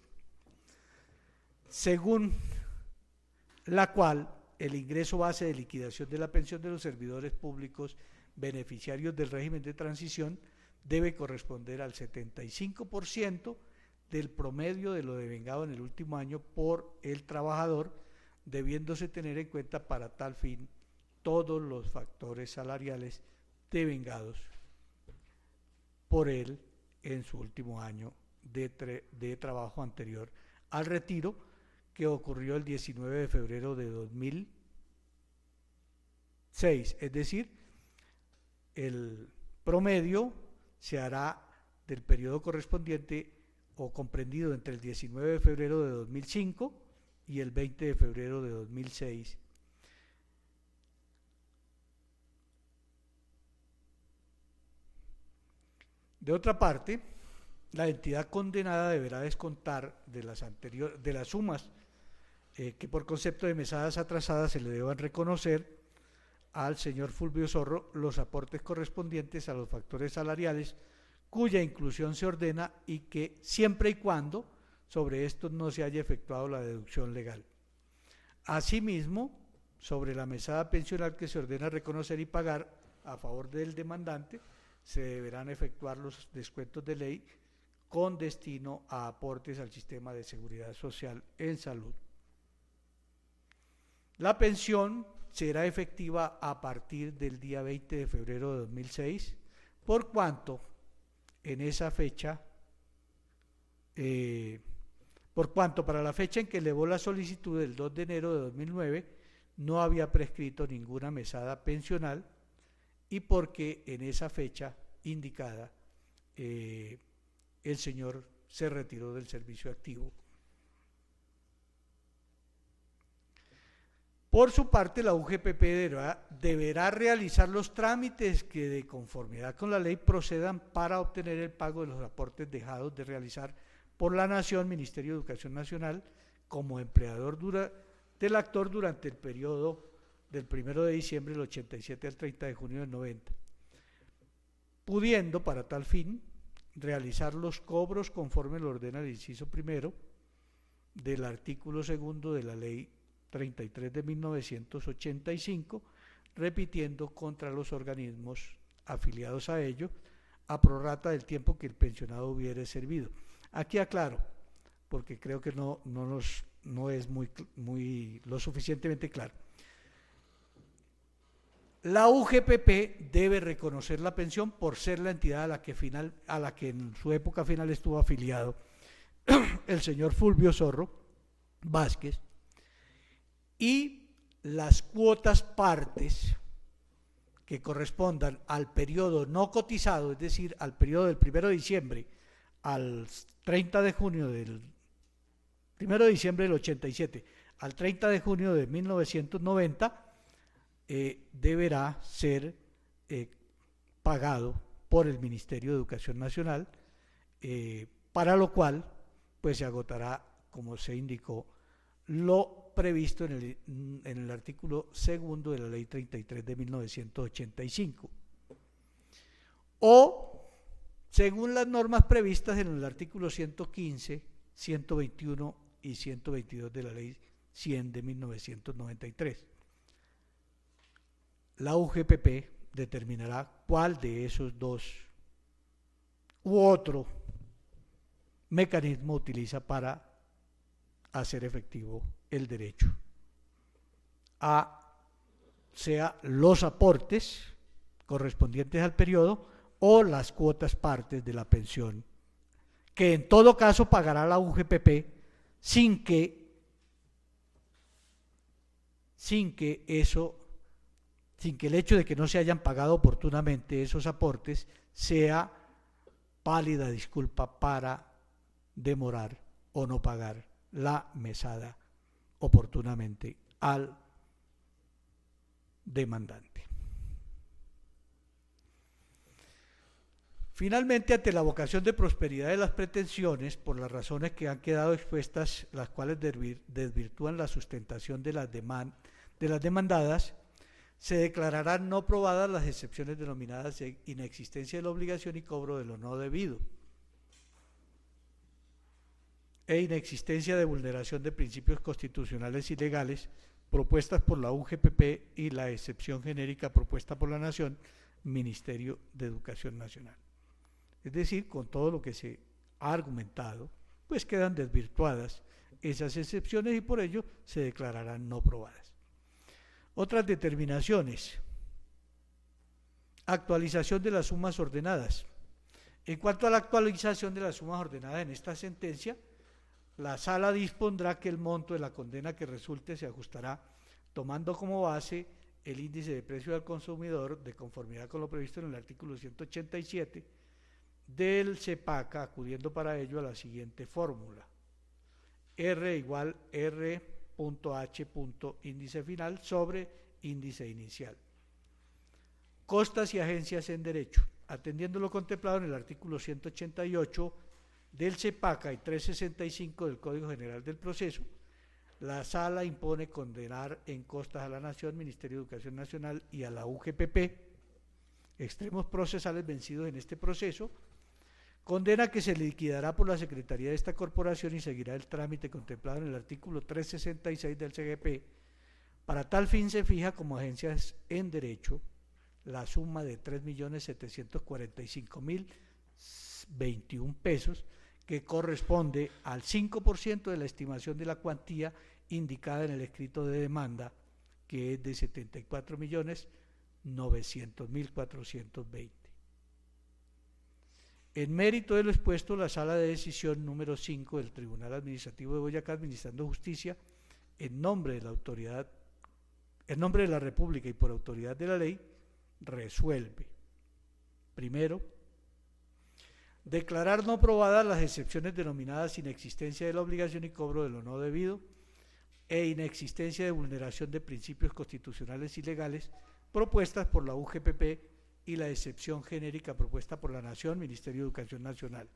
según la cual el ingreso base de liquidación de la pensión de los servidores públicos beneficiarios del régimen de transición debe corresponder al 75% del promedio de lo devengado en el último año por el trabajador, debiéndose tener en cuenta para tal fin todos los factores salariales devengados por él en su último año de trabajo anterior al retiro, que ocurrió el 19 de febrero de 2006. Es decir, el promedio se hará del periodo correspondiente o comprendido entre el 19 de febrero de 2005 y el 20 de febrero de 2006. De otra parte, la entidad condenada deberá descontar de las sumas que por concepto de mesadas atrasadas se le deban reconocer al señor Fulvio Zorro los aportes correspondientes a los factores salariales cuya inclusión se ordena y que siempre y cuando sobre estos no se haya efectuado la deducción legal. Asimismo, sobre la mesada pensional que se ordena reconocer y pagar a favor del demandante, se deberán efectuar los descuentos de ley con destino a aportes al sistema de seguridad social en salud. La pensión será efectiva a partir del día 20 de febrero de 2006, por cuanto en esa fecha, para la fecha en que elevó la solicitud del 2 de enero de 2009, no había prescrito ninguna mesada pensional y porque en esa fecha indicada el señor se retiró del servicio activo. Por su parte, la UGPP deberá realizar los trámites que de conformidad con la ley procedan para obtener el pago de los aportes dejados de realizar por la Nación, Ministerio de Educación Nacional, como empleador del actor durante el periodo del 1 de diciembre del 87 al 30 de junio del 90, pudiendo para tal fin realizar los cobros conforme lo ordena el inciso primero del artículo segundo de la ley 33 de 1985, repitiendo contra los organismos afiliados a ello, a prorrata del tiempo que el pensionado hubiere servido. Aquí aclaro, porque creo que no es lo suficientemente claro. La UGPP debe reconocer la pensión por ser la entidad a la que en su época final estuvo afiliado el señor Fulvio Zorro Vázquez, y las cuotas partes que correspondan al periodo no cotizado, es decir, al periodo del 1 de diciembre al 30 de junio del 1 de diciembre del 87 al 30 de junio de 1990, deberá ser pagado por el Ministerio de Educación Nacional, para lo cual pues se agotará, como se indicó, lo previsto en el artículo segundo de la ley 33 de 1985, o según las normas previstas en el artículo 115, 121 y 122 de la ley 100 de 1993. La UGPP determinará cuál de esos dos u otro mecanismo utiliza para hacer efectivo el derecho sea los aportes correspondientes al periodo o las cuotas partes de la pensión, que en todo caso pagará la UGPP sin que el hecho de que no se hayan pagado oportunamente esos aportes sea válida disculpa para demorar o no pagar la mesada oportunamente al demandante. Finalmente, ante la vocación de prosperidad de las pretensiones, por las razones que han quedado expuestas, las cuales desvirtúan la sustentación de las demandadas, se declararán no probadas las excepciones denominadas de inexistencia de la obligación y cobro de lo no debido, e inexistencia de vulneración de principios constitucionales y legales propuestas por la UGPP y la excepción genérica propuesta por la Nación Ministerio de Educación Nacional. Es decir, con todo lo que se ha argumentado, pues quedan desvirtuadas esas excepciones y por ello se declararán no probadas. Otras determinaciones. Actualización de las sumas ordenadas. En cuanto a la actualización de las sumas ordenadas en esta sentencia, la Sala dispondrá que el monto de la condena que resulte se ajustará tomando como base el índice de precio al consumidor de conformidad con lo previsto en el artículo 187 del CEPACA, acudiendo para ello a la siguiente fórmula: R igual R.H. índice final sobre índice inicial. Costas y agencias en derecho. Atendiendo lo contemplado en el artículo 188 del CEPACA y 365 del Código General del Proceso, la Sala impone condenar en costas a la Nación, Ministerio de Educación Nacional y a la UGPP, extremos procesales vencidos en este proceso, condena que se liquidará por la Secretaría de esta corporación y seguirá el trámite contemplado en el artículo 366 del CGP. Para tal fin se fija como agencias en derecho la suma de 3.745.021 pesos, que corresponde al 5% de la estimación de la cuantía indicada en el escrito de demanda, que es de 74.900.420. En mérito de lo expuesto, la Sala de Decisión número 5 del Tribunal Administrativo de Boyacá, administrando justicia en nombre de la autoridad, en nombre de la República y por autoridad de la ley, resuelve: primero, declarar no probadas las excepciones denominadas inexistencia de la obligación y cobro de lo no debido e inexistencia de vulneración de principios constitucionales y legales propuestas por la UGPP y la excepción genérica propuesta por la Nación, Ministerio de Educación Nacional.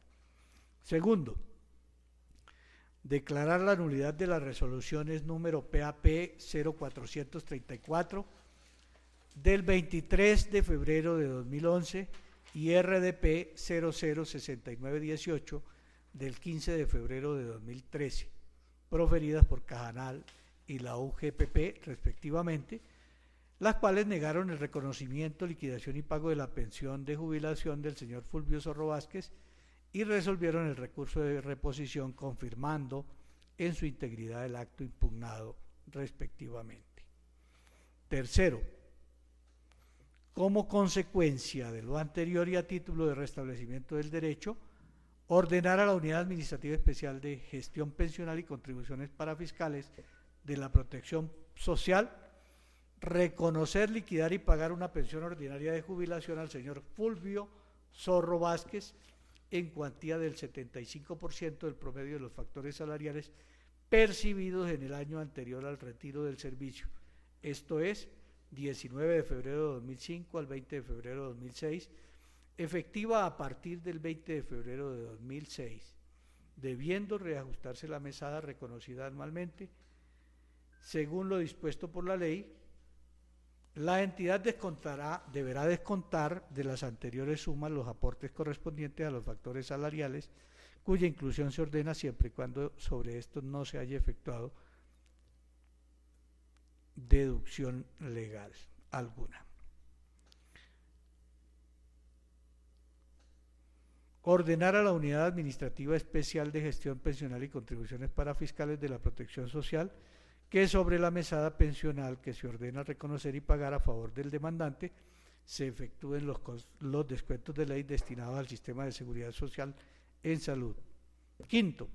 Segundo, declarar la nulidad de las resoluciones número PAP 0434 del 23 de febrero de 2011 y RDP 006918 del 15 de febrero de 2013, proferidas por Cajanal y la UGPP respectivamente, las cuales negaron el reconocimiento, liquidación y pago de la pensión de jubilación del señor Fulvio Zorro Vázquez y resolvieron el recurso de reposición confirmando en su integridad el acto impugnado respectivamente. Tercero, como consecuencia de lo anterior y a título de restablecimiento del derecho, ordenar a la Unidad Administrativa Especial de Gestión Pensional y Contribuciones Parafiscales de la Protección Social reconocer, liquidar y pagar una pensión ordinaria de jubilación al señor Fulvio Zorro Vázquez en cuantía del 75% del promedio de los factores salariales percibidos en el año anterior al retiro del servicio, esto es, 19 de febrero de 2005 al 20 de febrero de 2006, efectiva a partir del 20 de febrero de 2006, debiendo reajustarse la mesada reconocida anualmente, según lo dispuesto por la ley. La entidad deberá descontar de las anteriores sumas los aportes correspondientes a los factores salariales, cuya inclusión se ordena siempre y cuando sobre estos no se haya efectuado deducción legal alguna. Ordenar a la Unidad Administrativa Especial de Gestión Pensional y Contribuciones Parafiscales de la Protección Social que sobre la mesada pensional que se ordena reconocer y pagar a favor del demandante se efectúen los descuentos de ley destinados al sistema de seguridad social en salud. Quinto,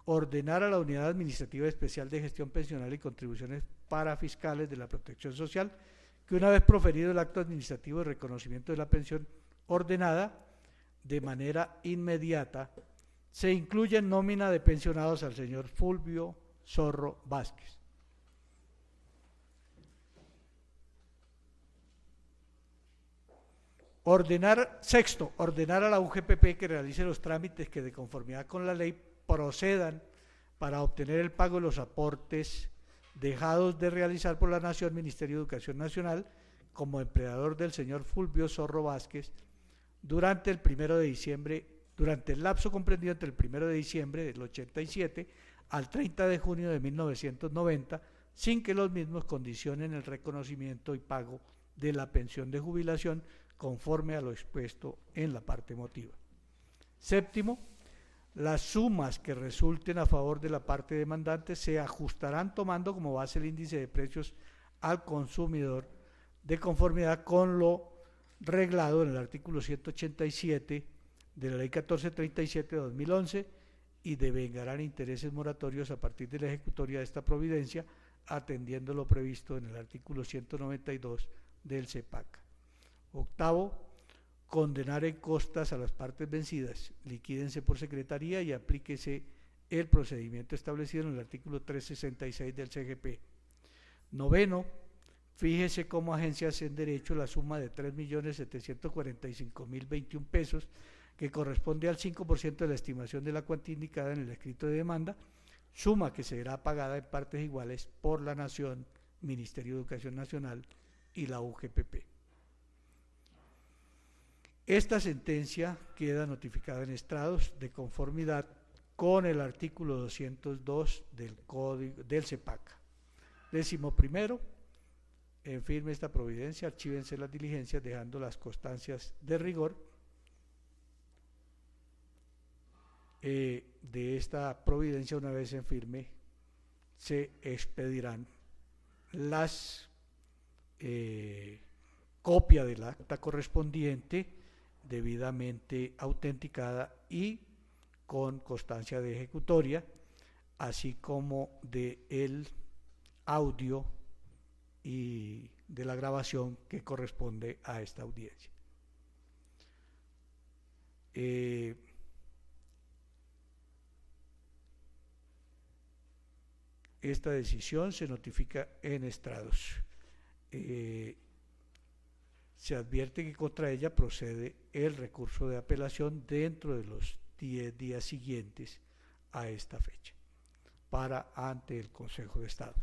ordenar a la Unidad Administrativa Especial de Gestión Pensional y Contribuciones Parafiscales de la Protección Social que una vez proferido el acto administrativo de reconocimiento de la pensión ordenada de manera inmediata, se incluya en nómina de pensionados al señor Fulvio Zorro Vázquez. Sexto, ordenar a la UGPP que realice los trámites que de conformidad con la ley procedan para obtener el pago de los aportes dejados de realizar por la Nación, Ministerio de Educación Nacional, como empleador del señor Fulvio Zorro Vázquez, durante el lapso comprendido entre el 1 de diciembre del 87 al 30 de junio de 1990, sin que los mismos condicionen el reconocimiento y pago de la pensión de jubilación conforme a lo expuesto en la parte motiva. Séptimo, las sumas que resulten a favor de la parte demandante se ajustarán tomando como base el índice de precios al consumidor de conformidad con lo reglado en el artículo 187 de la Ley 1437 de 2011 y devengarán intereses moratorios a partir de la ejecutoria de esta providencia, atendiendo lo previsto en el artículo 192 del CEPAC. Octavo, condenar en costas a las partes vencidas, liquídense por secretaría y aplíquese el procedimiento establecido en el artículo 366 del CGP. Noveno, fíjese como agencias en derecho la suma de 3.745.021 pesos que corresponde al 5% de la estimación de la cuantía indicada en el escrito de demanda, suma que será pagada en partes iguales por la Nación, Ministerio de Educación Nacional y la UGPP. Esta sentencia queda notificada en estrados de conformidad con el artículo 202 del Código del CEPAC. 11. En firme esta providencia, archívense las diligencias dejando las constancias de rigor de esta providencia. Una vez en firme, se expedirán las copia del acta correspondiente debidamente autenticada y con constancia de ejecutoria, así como de el audio y de la grabación que corresponde a esta audiencia. Esta decisión se notifica en estrados. Se advierte que contra ella procede el recurso de apelación dentro de los 10 días siguientes a esta fecha, para ante el Consejo de Estado.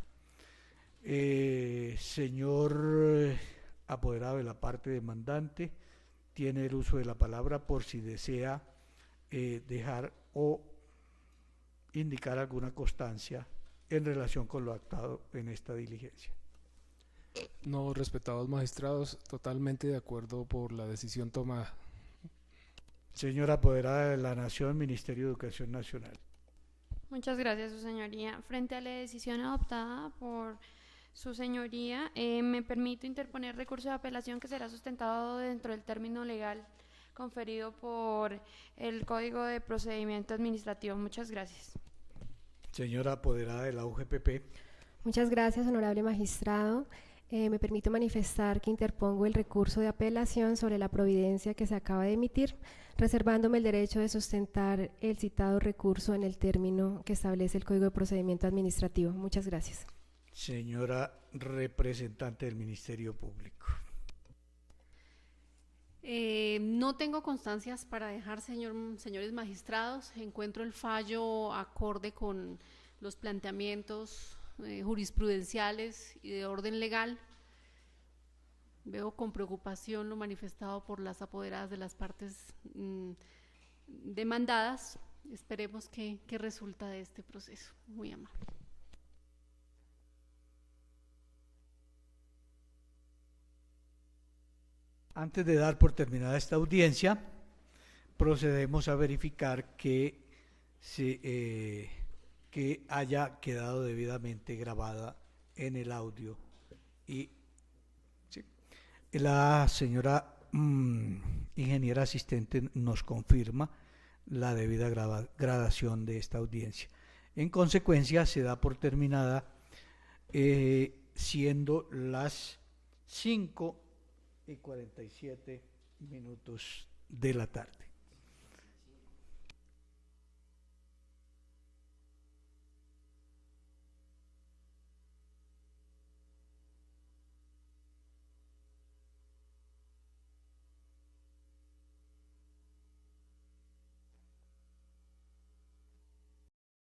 Señor apoderado de la parte demandante, tiene el uso de la palabra por si desea dejar o indicar alguna constancia en relación con lo actuado en esta diligencia. No, respetados magistrados, totalmente de acuerdo por la decisión tomada. Señora apoderada de la Nación, Ministerio de Educación Nacional. Muchas gracias, su señoría. Frente a la decisión adoptada por su señoría, me permito interponer recurso de apelación que será sustentado dentro del término legal conferido por el Código de Procedimiento Administrativo. Muchas gracias. Señora apoderada de la UGPP. Muchas gracias, honorable magistrado. Me permito manifestar que interpongo el recurso de apelación sobre la providencia que se acaba de emitir, reservándome el derecho de sustentar el citado recurso en el término que establece el Código de Procedimiento Administrativo. Muchas gracias. Señora representante del Ministerio Público. No tengo constancias para dejar, señores magistrados. Encuentro el fallo acorde con los planteamientos jurisprudenciales y de orden legal. Veo con preocupación lo manifestado por las apoderadas de las partes demandadas. Esperemos que resulta de este proceso. Muy amable. Antes de dar por terminada esta audiencia, procedemos a verificar que haya quedado debidamente grabada en el audio. Y sí, la señora ingeniera asistente nos confirma la debida gradación de esta audiencia. En consecuencia, se da por terminada siendo las 5:47 de la tarde.